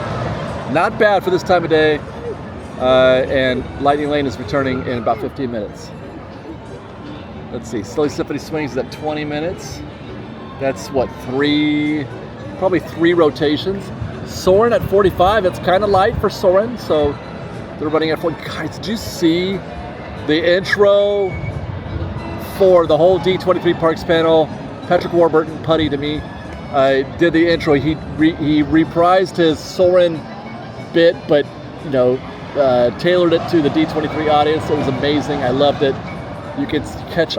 Not bad for this time of day. And Lightning Lane is returning in about 15 minutes. Let's see. Silly Symphony Swings is at 20 minutes. That's what, probably three rotations. Soarin' at 45. It's kind of light for Soarin', so they're running at 40. Guys, did you see the intro for the whole D23 Parks panel? Patrick Warburton, putty to me, did the intro. He reprised his Soarin' bit, but tailored it to the D23 audience. It was amazing. I loved it. You can catch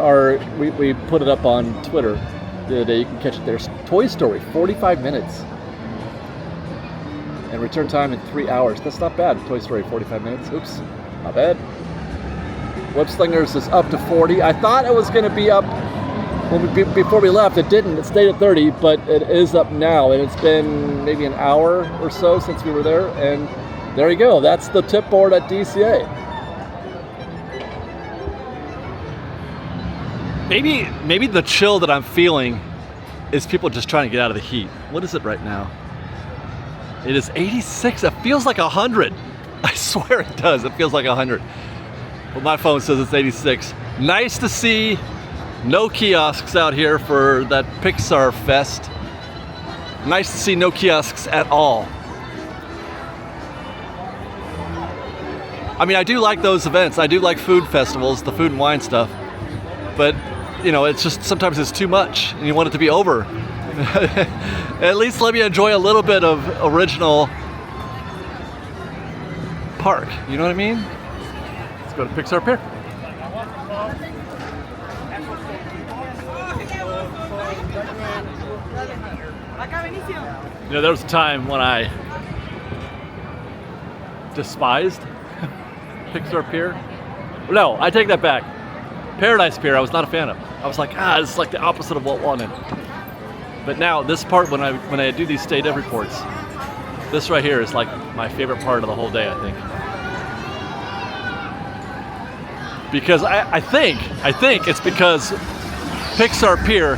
we put it up on Twitter the other day. You can catch it there. Toy Story, 45 minutes. And return time in 3 hours. That's not bad. Toy Story, 45 minutes. Oops, not bad. Web Slingers is up to 40. I thought it was going to be up before we left. It didn't. It stayed at 30, but it is up now. And it's been maybe an hour or so since we were there. And there you go. That's the tip board at DCA. Maybe the chill that I'm feeling is people just trying to get out of the heat. What is it right now? It is 86. It feels like 100. I swear it does. It feels like 100. But my phone says it's 86. Nice to see no kiosks out here for that Pixar Fest. Nice to see no kiosks at all. I mean, I do like those events. I do like food festivals, the food and wine stuff. But, it's just sometimes it's too much and you want it to be over. At least let me enjoy a little bit of original park. You know what I mean? Let's go to Pixar Pier. There was a time when I despised Pixar Pier. No, I take that back. Paradise Pier, I was not a fan of. I was like, this is like the opposite of what I wanted. But now this part, when I do these State of reports, this right here is like my favorite part of the whole day, I think. Because I think it's because Pixar Pier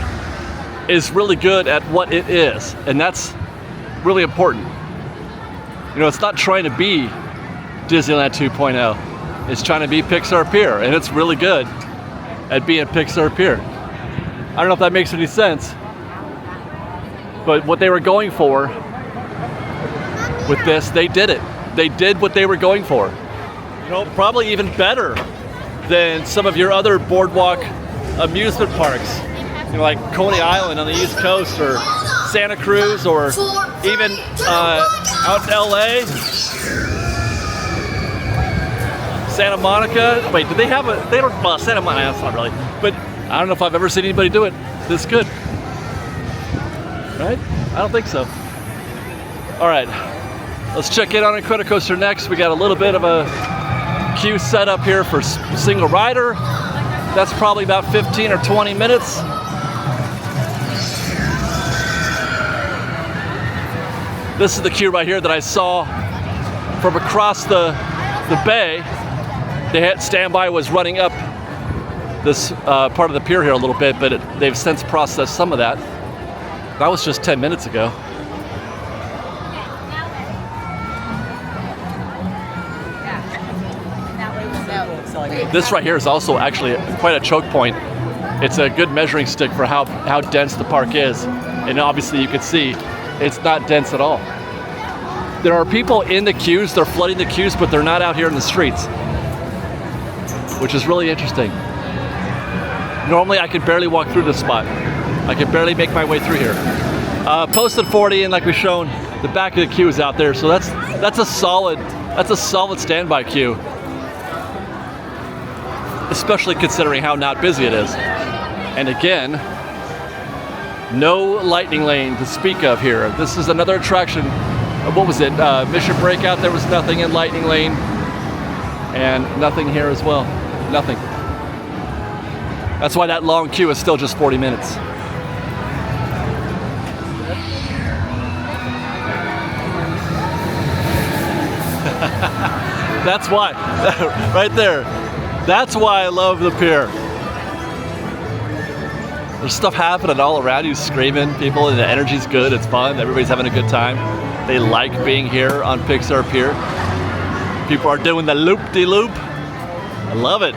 is really good at what it is, and that's really important. It's not trying to be Disneyland 2.0. It's trying to be Pixar Pier, and it's really good at being Pixar Pier. I don't know if that makes any sense, but what they were going for with this, they did it. They did what they were going for. Probably even better than some of your other boardwalk amusement parks. You know, like Coney Island on the East Coast, or Santa Cruz, or even out in LA. Santa Monica. Wait, do they have a? They don't. Well, Santa Monica. That's not really. But I don't know if I've ever seen anybody do it this good. Right? I don't think so. All right, let's check in on Incredicoaster next. We got a little bit of a queue set up here for single rider. That's probably about 15 or 20 minutes. This is the queue right here that I saw from across the bay. They had standby was running up this part of the pier here a little bit, but they've since processed some of that. That was just 10 minutes ago. This right here is also actually quite a choke point. It's a good measuring stick for how dense the park is. And obviously you can see it's not dense at all. There are people in the queues, they're flooding the queues, but they're not out here in the streets, which is really interesting. Normally I could barely walk through this spot. I could barely make my way through here. Posted 40, and like we've shown, the back of the queue is out there, so that's a solid standby queue, especially considering how not busy it is. And again, no lightning lane to speak of here. This is another attraction. What was it? Mission Breakout. There was nothing in lightning lane, and nothing here as well. Nothing. That's why that long queue is still just 40 minutes. That's why, right there. That's why I love the pier. There's stuff happening all around you, screaming, people, and the energy's good, it's fun, everybody's having a good time. They like being here on Pixar Pier. People are doing the loop-de-loop. I love it.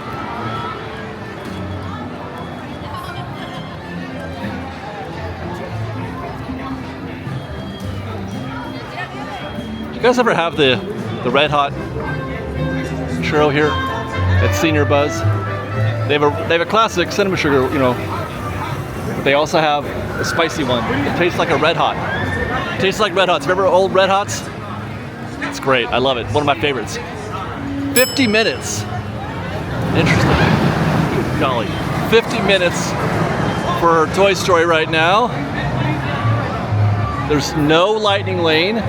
You guys ever have the Red Hot churro here at Senior Buzz? They have a classic cinnamon sugar, you know. But they also have a spicy one. It tastes like a Red Hot. It tastes like Red Hots. Remember old Red Hots? It's great. I love it. One of my favorites. 50 minutes. Interesting. Good golly. 50 minutes for Toy Story right now. There's no lightning lane,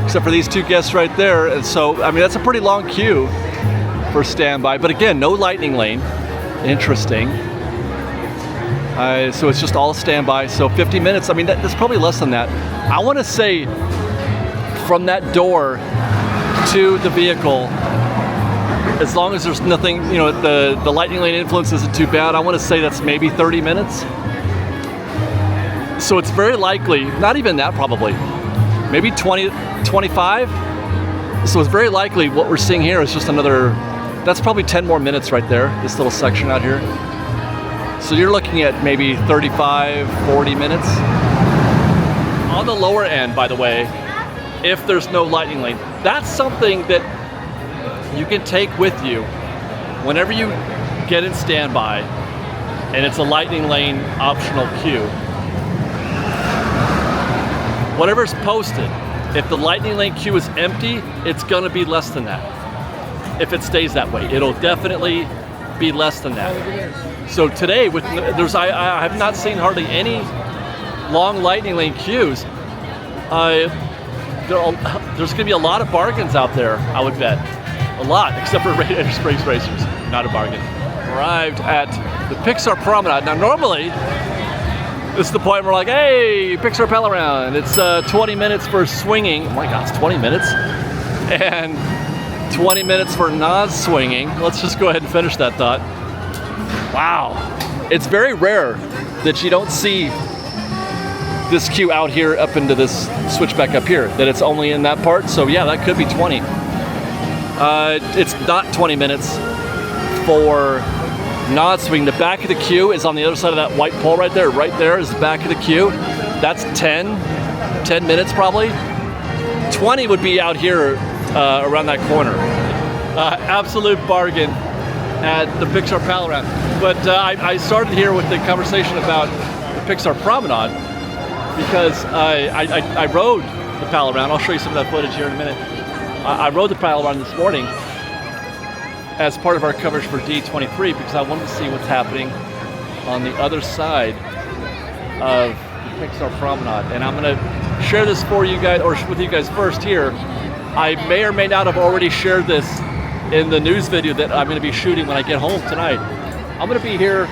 except for these two guests right there. And so, I mean, that's a pretty long queue for standby. But again, no lightning lane. Interesting. So it's just all standby. So 50 minutes. I mean, that's probably less than that. I want to say from that door to the vehicle, as long as there's nothing, you know, the lightning lane influence isn't too bad, I want to say that's maybe 30 minutes. So it's very likely, not even that probably, maybe 20, 25. So it's very likely what we're seeing here is just another, that's probably 10 more minutes right there, this little section out here. So you're looking at maybe 35, 40 minutes. On the lower end, by the way, if there's no lightning lane, that's something that you can take with you whenever you get in standby and it's a lightning lane optional queue. Whatever's posted, if the lightning lane queue is empty, it's gonna be less than that. If it stays that way, it'll definitely be less than that. So today, I have not seen hardly any long lightning lane queues. There's gonna be a lot of bargains out there, I would bet. A lot, except for Radiator Springs Racers, not a bargain. Arrived at the Pixar Promenade. Now normally, this is the point where we're like, hey, Pixar Pal Around. It's 20 minutes for swinging. Oh my God, it's 20 minutes. And 20 minutes for non-swinging. Let's just go ahead and finish that thought. Wow. It's very rare that you don't see this queue out here up into this switchback up here, that it's only in that part. So yeah, that could be 20. It's not 20 minutes for non-swing. The back of the queue is on the other side of that white pole right there. Right there is the back of the queue. That's 10 minutes probably. 20 would be out here around that corner. Absolute bargain at the Pixar Pal Around. But I started here with the conversation about the Pixar Promenade because I rode the Pal Around. I'll show you some of that footage here in a minute. I rode the Pal Around this morning as part of our coverage for D23 because I wanted to see what's happening on the other side of the Pixar Promenade. And I'm going to share this for you guys, or with you guys first here. I may or may not have already shared this in the news video that I'm going to be shooting when I get home tonight. I'm going to be here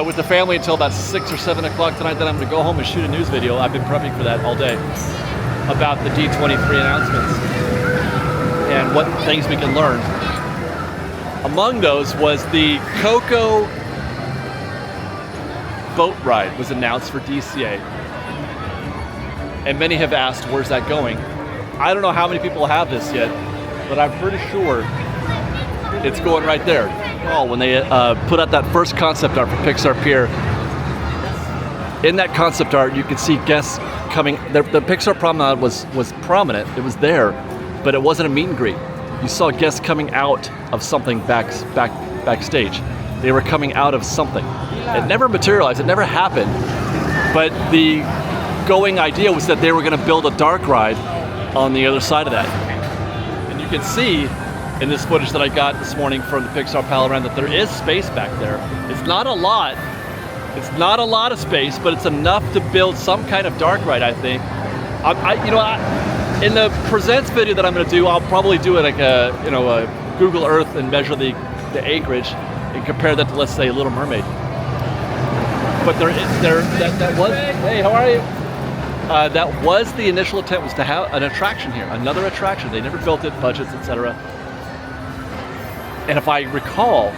with the family until about 6 or 7 o'clock tonight. Then I'm going to go home and shoot a news video. I've been prepping for that all day about the D23 announcements and what things we can learn. Among those was the Coco boat ride was announced for DCA. And many have asked, where's that going? I don't know how many people have this yet, but I'm pretty sure it's going right there. Oh, when they put out that first concept art for Pixar Pier, in that concept art, you could see guests coming. The Pixar Promenade was prominent. It was there, but it wasn't a meet and greet. You saw guests coming out of something backstage. They were coming out of something. It never materialized. It never happened. But the going idea was that they were going to build a dark ride on the other side of that. And you can see in this footage that I got this morning from the Pixar Pal Around that there is space back there. It's not a lot. It's not a lot of space, but it's enough to build some kind of dark ride, I think. In the presents video that I'm going to do, I'll probably do it like a Google Earth and measure the acreage and compare that to, let's say, Little Mermaid. But that was, hey, how are you? That was the initial attempt, was to have an attraction here, another attraction. They never built it, budgets, etc. And if I recall,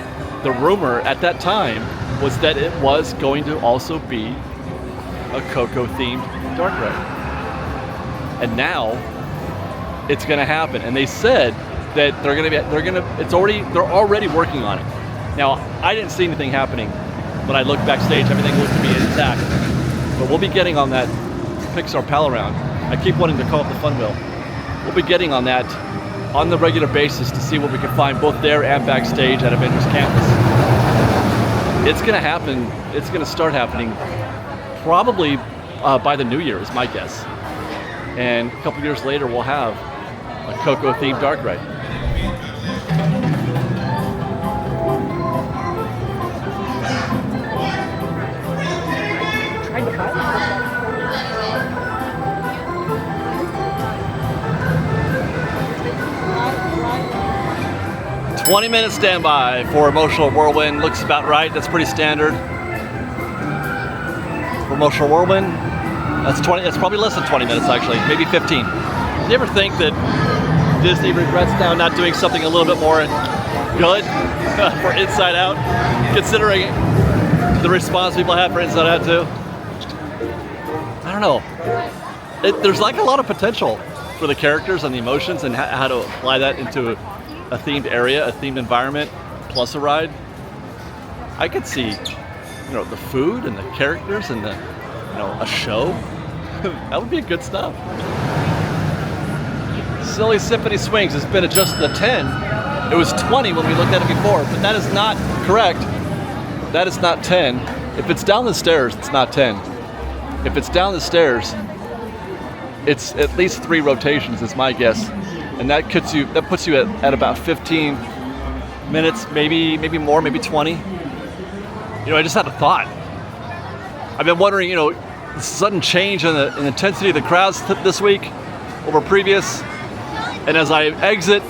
the rumor at that time was that it was going to also be a Coco-themed dark ride. And now it's going to happen. And they said that they're already working on it. Now, I didn't see anything happening when I looked backstage. Everything looked to be intact. But we'll be getting on that Pixar Pal Around. I keep wanting to call it the Fun Wheel. We'll be getting on that on the regular basis to see what we can find both there and backstage at Avengers Campus. It's going to happen. It's going to start happening probably by the new year is my guess. And a couple years later we'll have a Coco-themed dark ride. 20-minute standby for Emotional Whirlwind. Looks about right. That's pretty standard. For Emotional Whirlwind, that's probably less than 20 minutes actually, maybe 15. Do you ever think that Disney regrets now not doing something a little bit more good for Inside Out, considering the response people have for Inside Out too? I don't know. There's like a lot of potential for the characters and the emotions and how to apply that into a themed area, a themed environment, plus a ride. I could see, the food and the characters and a show. That would be good stuff. Silly Symphony Swings has been adjusted to 10. It was 20 when we looked at it before, but that is not correct. That is not 10. If it's down the stairs, it's not 10. If it's down the stairs, it's at least 3 rotations is my guess. And that puts you at about 15 minutes, maybe more, maybe 20. I just had a thought. I've been wondering, the sudden change in the intensity of the crowds this week over previous. And as I exit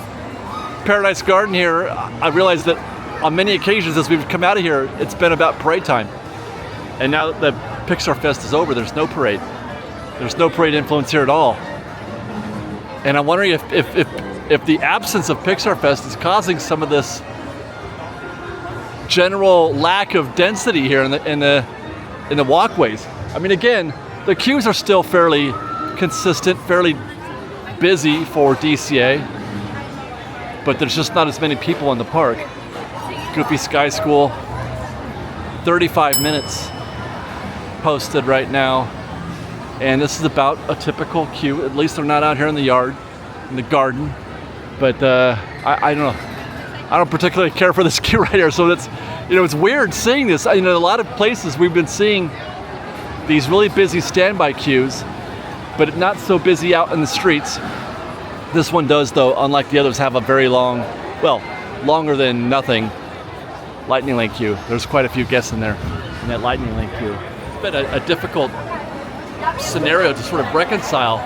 Paradise Garden here, I realized that on many occasions as we've come out of here, it's been about parade time. And now that the Pixar Fest is over, there's no parade. There's no parade influence here at all. And I'm wondering if the absence of Pixar Fest is causing some of this general lack of density here in the walkways. I mean, again, the queues are still fairly consistent, fairly busy for DCA, but there's just not as many people in the park. Goofy Sky School, 35 minutes posted right now. And this is about a typical queue. At least they're not out here in the yard, in the garden. But I don't know. I don't particularly care for this queue right here, so it's, you know, it's weird seeing this. You know, a lot of places we've been seeing these really busy standby queues, but not so busy out in the streets. This one does, though, unlike the others, have a very long, well, longer than nothing lightning lane queue. There's quite a few guests in there in that lightning lane queue. It's been a difficult scenario to sort of reconcile.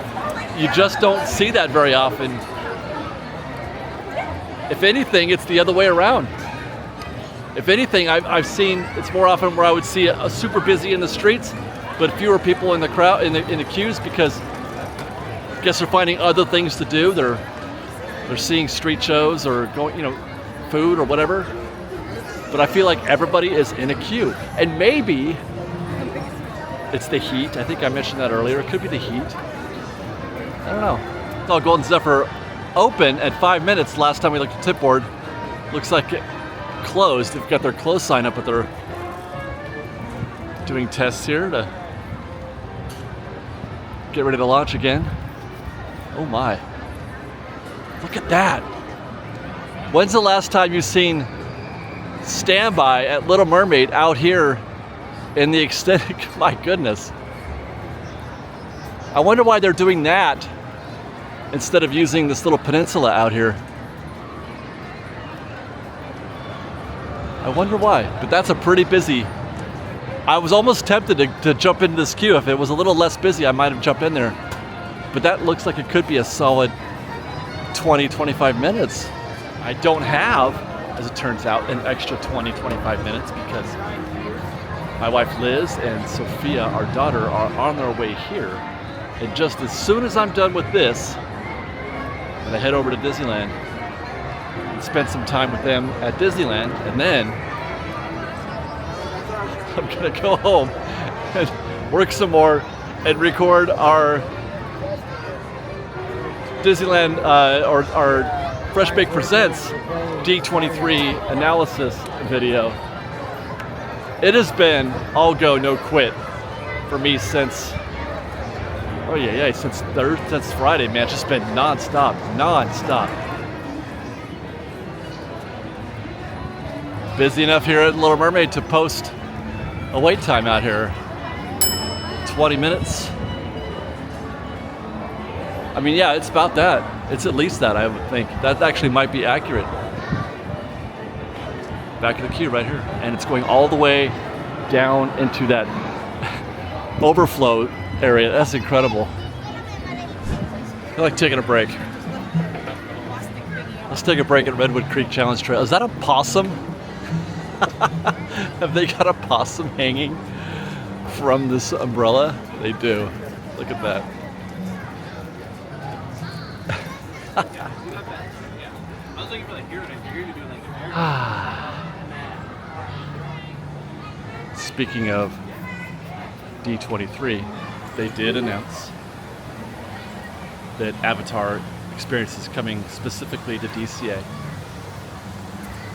You just don't see that very often. If anything, it's the other way around. If anything, I've seen it's more often where I would see a super busy in the streets, but fewer people in the crowd in the queues, because I guess they're finding other things to do. They're seeing street shows or going, you know, food or whatever. But I feel like everybody is in a queue, and maybe it's the heat. I think I mentioned that earlier. It could be the heat. I don't know. It's all Golden Zephyr open at 5 minutes. Last time we looked at tip board, looks like it closed. They've got their close sign up, but they're doing tests here to get ready to launch again. Oh my. Look at that. When's the last time you've seen standby at Little Mermaid out here in the extended? My goodness. I wonder why they're doing that instead of using this little peninsula out here. I wonder why, but that's a pretty busy. I was almost tempted to jump into this queue. If it was a little less busy, I might have jumped in there. But that looks like it could be a solid 20-25 minutes. I don't have, as it turns out, an extra 20-25 minutes because my wife Liz and Sophia, our daughter, are on their way here. And just as soon as I'm done with this, I'm gonna head over to Disneyland and spend some time with them at Disneyland, and then I'm gonna go home and work some more and record our Disneyland or our Fresh Bake Presents D23 analysis video. It has been all go, no quit for me since, since Friday, man. It's just been non-stop. Busy enough here at Little Mermaid to post a wait time out here. 20 minutes. I mean, yeah, it's about that. It's at least that, I would think. That actually might be accurate. Back of the queue right here. And it's going all the way down into that overflow area. That's incredible. I feel like taking a break. Let's take a break at Redwood Creek Challenge Trail. Is that a possum? Have they got a possum hanging from this umbrella? They do. Look at that. Speaking of D23, they did announce that Avatar experience is coming specifically to DCA.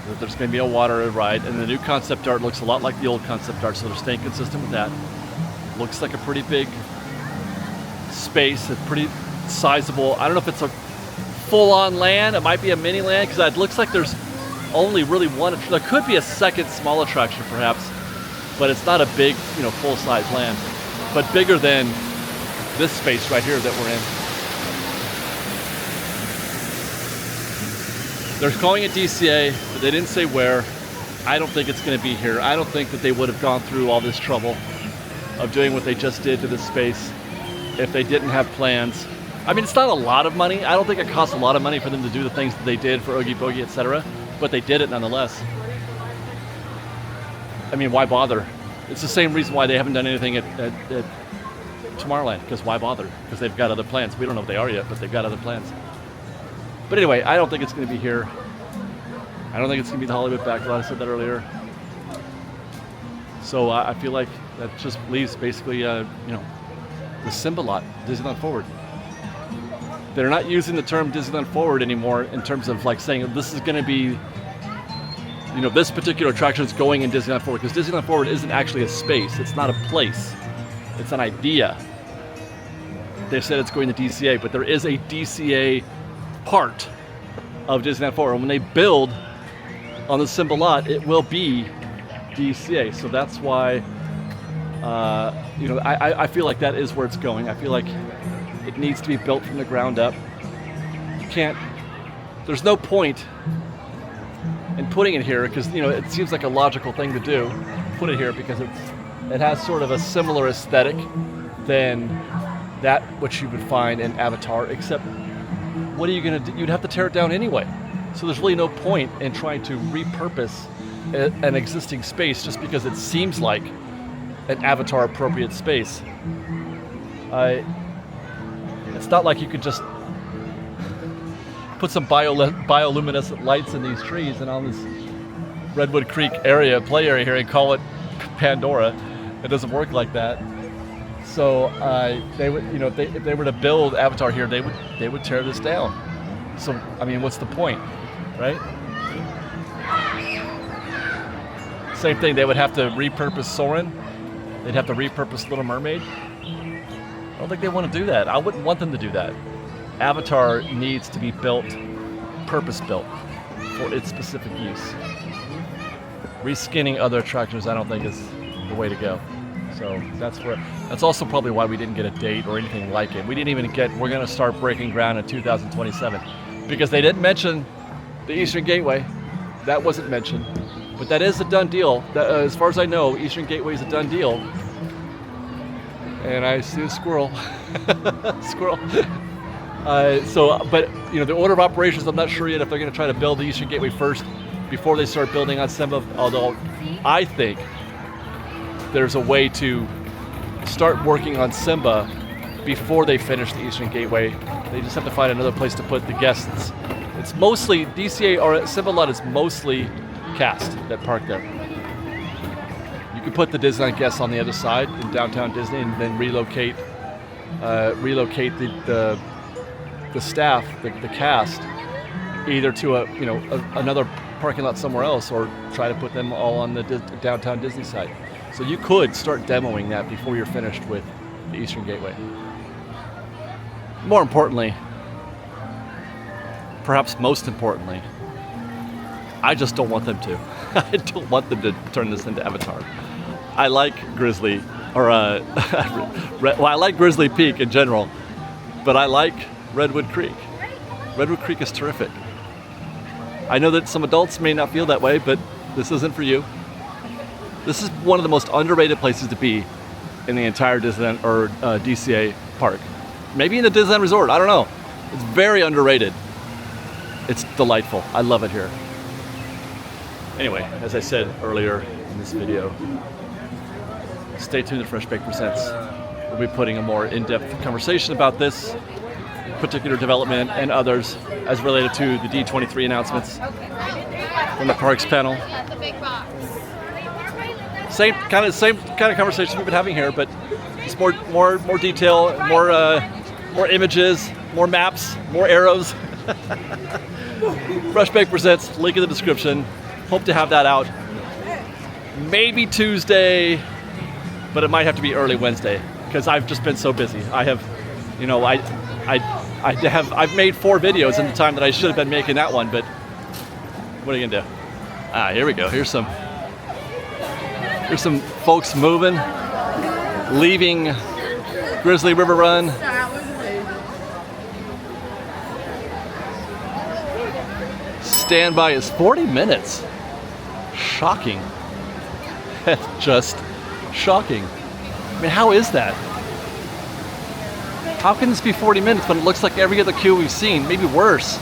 That there's going to be a water ride, and the new concept art looks a lot like the old concept art, so they're staying consistent with that. Looks like a pretty big space, a pretty sizable. I don't know if it's a full-on land. It might be a mini land, because it looks like there's only really one. There could be a second small attraction, perhaps, but it's not a big, full-size land, but bigger than this space right here that we're in. They're calling it DCA, but they didn't say where. I don't think it's going to be here. I don't think that they would have gone through all this trouble of doing what they just did to this space if they didn't have plans. I mean, it's not a lot of money. I don't think it costs a lot of money for them to do the things that they did for Oogie Boogie, etc., but they did it nonetheless. I mean, why bother? It's the same reason why they haven't done anything at Tomorrowland, because why bother? Because they've got other plans. We don't know if they are yet, but they've got other plans. But anyway, I don't think it's going to be here. I don't think it's going to be the Hollywood Backlot. I said that earlier. So I feel like that just leaves basically, the Simba lot, Disneyland Forward. They're not using the term Disneyland Forward anymore in terms of like saying this is going to be, this particular attraction is going in Disneyland Forward, because Disneyland Forward isn't actually a space. It's not a place. It's an idea. They said it's going to DCA, but there is a DCA part of Disneyland Forward. And when they build on the Simba lot, it will be DCA. So that's why, you know, I feel like that is where it's going. I feel like it needs to be built from the ground up. You can't, there's no point in putting it here because, you know, it seems like a logical thing to do. Put it here because it has sort of a similar aesthetic than that which you would find in Avatar, except what are you going to do? You'd have to tear it down anyway. So there's really no point in trying to repurpose an existing space just because it seems like an Avatar appropriate space. It's not like you could just put some bioluminescent lights in these trees and on this Redwood Creek area, play area here, and call it Pandora. It doesn't work like that. So they would, you know, if they were to build Avatar here, they would tear this down. So I mean, what's the point, right? Same thing. They would have to repurpose Soarin'. They'd have to repurpose Little Mermaid. I don't think they want to do that. I wouldn't want them to do that. Avatar needs to be built, purpose-built for its specific use. Reskinning other attractions, I don't think is the way to go. So that's also probably why we didn't get a date or anything like it. We didn't even get, we're going to start breaking ground in 2027 because they didn't mention the Eastern Gateway. That wasn't mentioned, but that is a done deal. As far as I know, Eastern Gateway is a done deal. And I see a squirrel. Squirrel. But you know, the order of operations, I'm not sure yet if they're going to try to build the Eastern Gateway first before they start building on Simba. Although I think there's a way to start working on Simba before they finish the Eastern Gateway. They just have to find another place to put the guests. It's mostly DCA or Simba lot is mostly cast that park there. You can put the Disneyland guests on the other side in downtown Disney and then relocate the staff, the cast, either to another parking lot somewhere else, or try to put them all on the downtown Disney side. So you could start demoing that before you're finished with the Eastern Gateway. More importantly, perhaps most importantly, I just don't want them to. I don't want them to turn this into Avatar. I like Grizzly, or well, I like Grizzly Peak in general, but I like Redwood Creek. Redwood Creek is terrific. I know that some adults may not feel that way, but this isn't for you. This is one of the most underrated places to be in the entire Disneyland or DCA park. Maybe in the Disneyland Resort, I don't know. It's very underrated. It's delightful. I love it here. Anyway, as I said earlier in this video, stay tuned to Fresh Baked Presents. We'll be putting a more in-depth conversation about this particular development and others as related to the D23 announcements from the Parks panel. Same kind of conversation we've been having here, but just more detail, more images, more maps, more arrows. Fresh Baked Presents, link in the description. Hope to have that out maybe Tuesday, but it might have to be early Wednesday because I've just been so busy. I've made 4 videos in the time that I should have been making that one, but what are you gonna do? Here we go. Here's some folks moving, leaving Grizzly River Run. Standby is 40 minutes. Shocking. That's just shocking. I mean, how is that? How can this be 40 minutes when it looks like every other queue we've seen, maybe worse,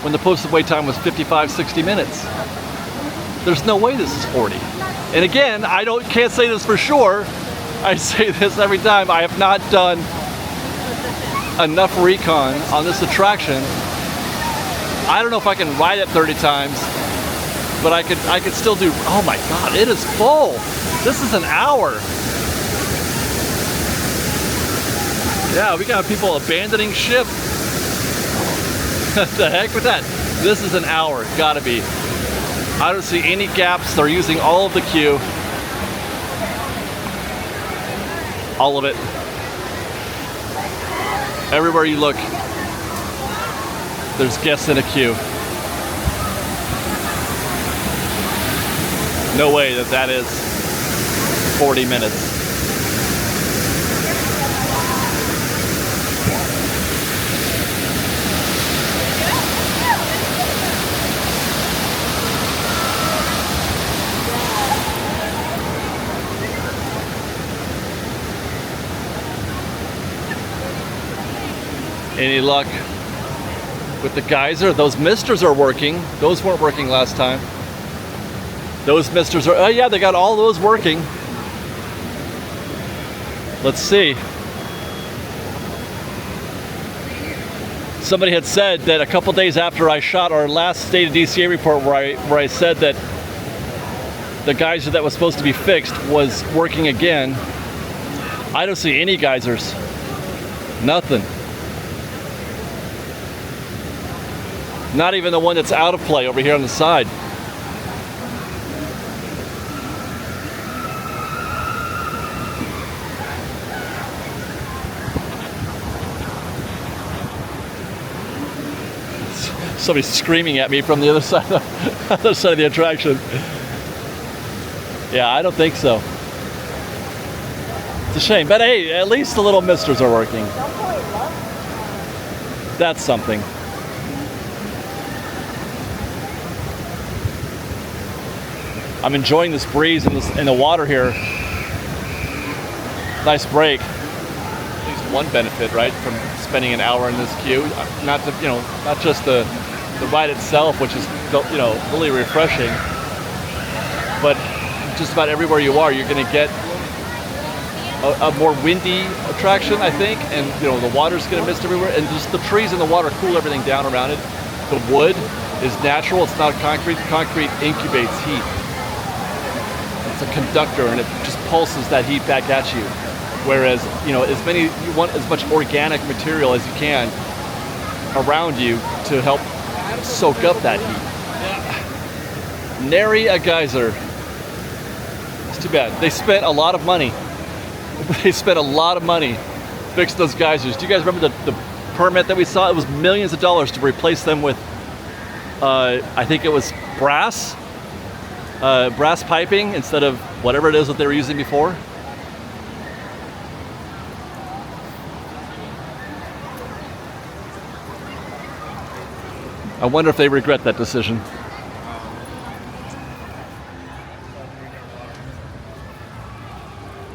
when the posted wait time was 55, 60 minutes? There's no way this is 40. And again, can't say this for sure. I say this every time. I have not done enough recon on this attraction. I don't know if I can ride it 30 times, but I could still do, oh my God, it is full. This is an hour. Yeah, we got people abandoning ship. The heck with that. This is an hour, gotta be. I don't see any gaps. They're using all of the queue. All of it. Everywhere you look, there's guests in a queue. No way that that is 40 minutes. Any luck with the geyser? Those misters are working. Those weren't working last time. Those misters are, oh yeah, they got all those working. Let's see. Somebody had said that a couple days after I shot our last State of DCA report where I said that the geyser that was supposed to be fixed was working again. I don't see any geysers. Nothing. Not even the one that's out of play over here on the side. Somebody's screaming at me from the other side of the attraction. Yeah, I don't think so. It's a shame, but hey, at least the little misters are working. That's something. I'm enjoying this breeze in the water here. Nice break. At least one benefit, right, from spending an hour in this queue. Not to, not just the ride itself, which is, really refreshing, but just about everywhere you are, you're going to get a more windy attraction, I think, and the water's going to mist everywhere, and just the trees and the water cool everything down around it. The wood is natural; it's not concrete. Concrete incubates heat. It's a conductor, and it just pulses that heat back at you. Whereas, you want as much organic material as you can around you to help soak up that heat. Nary a geyser. It's too bad. They spent a lot of money. They spent a lot of money fixing those geysers. Do you guys remember the permit that we saw? It was millions of dollars to replace them with, I think it was brass piping instead of whatever it is that they were using before. I wonder if they regret that decision.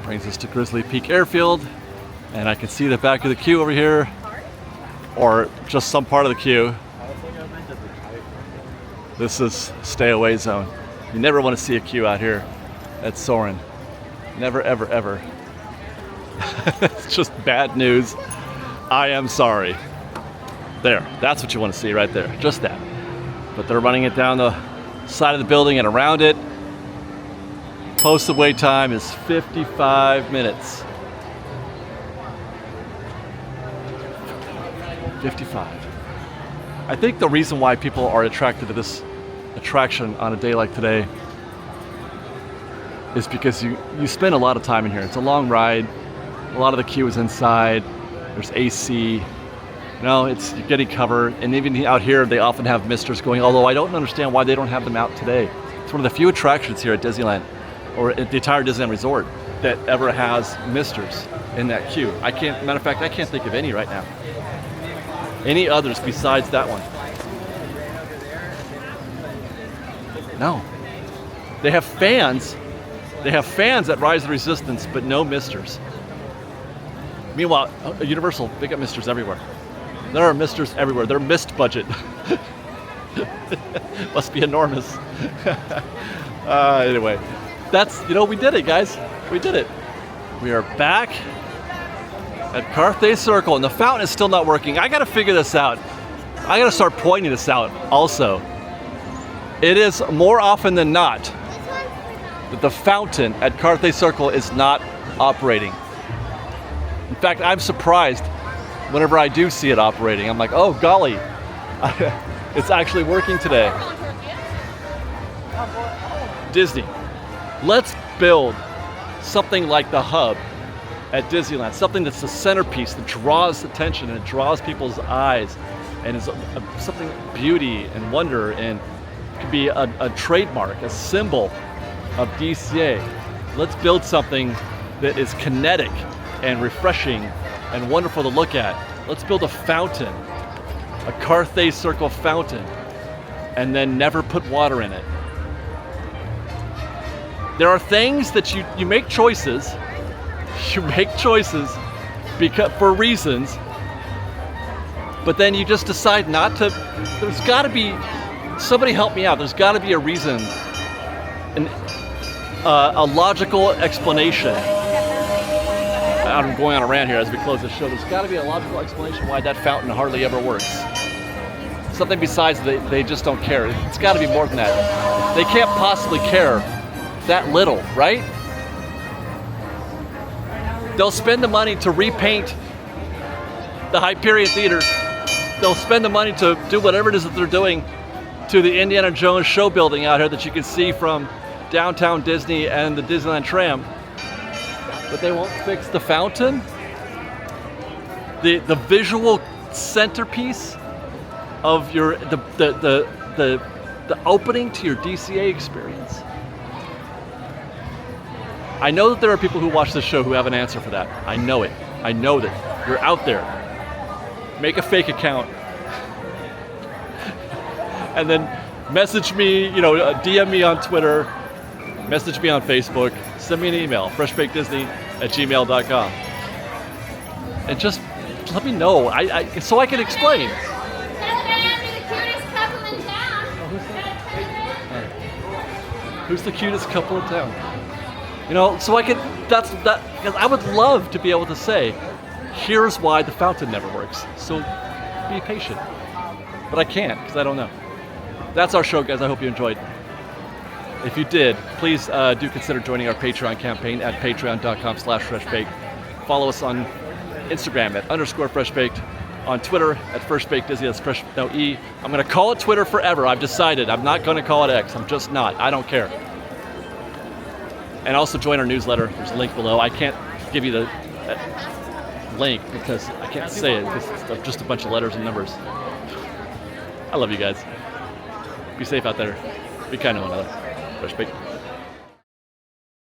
Brings us to Grizzly Peak Airfield, and I can see the back of the queue over here, or just some part of the queue. This is stay away zone. You never want to see a queue out here at Soarin'. Never, ever, ever. It's just bad news. I am sorry. There, that's what you want to see right there, just that. But they're running it down the side of the building and around it. Posted wait time is 55 minutes. 55. I think the reason why people are attracted to this attraction on a day like today is because you spend a lot of time in here. It's a long ride. A lot of the queue is inside. There's AC. You're getting cover, and even out here they often have misters going, although I don't understand why they don't have them out today. It's one of the few attractions here at Disneyland, or at the entire Disneyland Resort, that ever has misters in that queue. Matter of fact, I can't think of any right now. Any others besides that one? No. They have fans. They have fans that rise the resistance, but no misters. Meanwhile, at Universal, they got misters everywhere. There are misters everywhere. Their mist budget must be enormous. Anyway, we did it, guys. We did it. We are back at Carthay Circle, and the fountain is still not working. I gotta figure this out. I gotta start pointing this out also. It is more often than not that the fountain at Carthay Circle is not operating. In fact, I'm surprised whenever I do see it operating. I'm like, oh golly, it's actually working today. Disney, let's build something like the hub at Disneyland, something that's the centerpiece that draws attention and it draws people's eyes and is something beauty and wonder, and could be a trademark, a symbol of DCA. Let's build something that is kinetic and refreshing and wonderful to look at. Let's build a fountain, a Carthay Circle fountain, and then never put water in it. There are things that you make choices, because for reasons, but then you just decide not to. There's got to be, somebody help me out. There's got to be a reason, a logical explanation. I'm going on a rant here as we close the show. There's got to be a logical explanation why that fountain hardly ever works. Something besides they just don't care. It's got to be more than that. They can't possibly care that little, right? They'll spend the money to repaint the Hyperion Theater. They'll spend the money to do whatever it is that they're doing to the Indiana Jones show building out here that you can see from downtown Disney and the Disneyland tram. But they won't fix the fountain, the visual centerpiece of your the opening to your DCA experience. I know that there are people who watch this show who have an answer for that. I know it. I know that you're out there. Make a fake account and then message me, DM me on Twitter, message me on Facebook, send me an email, freshbakedisney@gmail.com. And just let me know, so I can explain. Who's the cutest couple in town? So I could, because I would love to be able to say, here's why the fountain never works. So be patient. But I can't, because I don't know. That's our show, guys. I hope you enjoyed. If you did, please do consider joining our Patreon campaign at patreon.com/freshbaked. Follow us on Instagram at _freshbaked, on Twitter at freshbakedisney, that's fresh, no E. I'm going to call it Twitter forever. I've decided. I'm not going to call it X. I'm just not. I don't care. And also join our newsletter. There's a link below. I can't give you the link because I can't say it because it's just a bunch of letters and numbers. I love you guys. Be safe out there. Be kind to one another. Fresh Baked.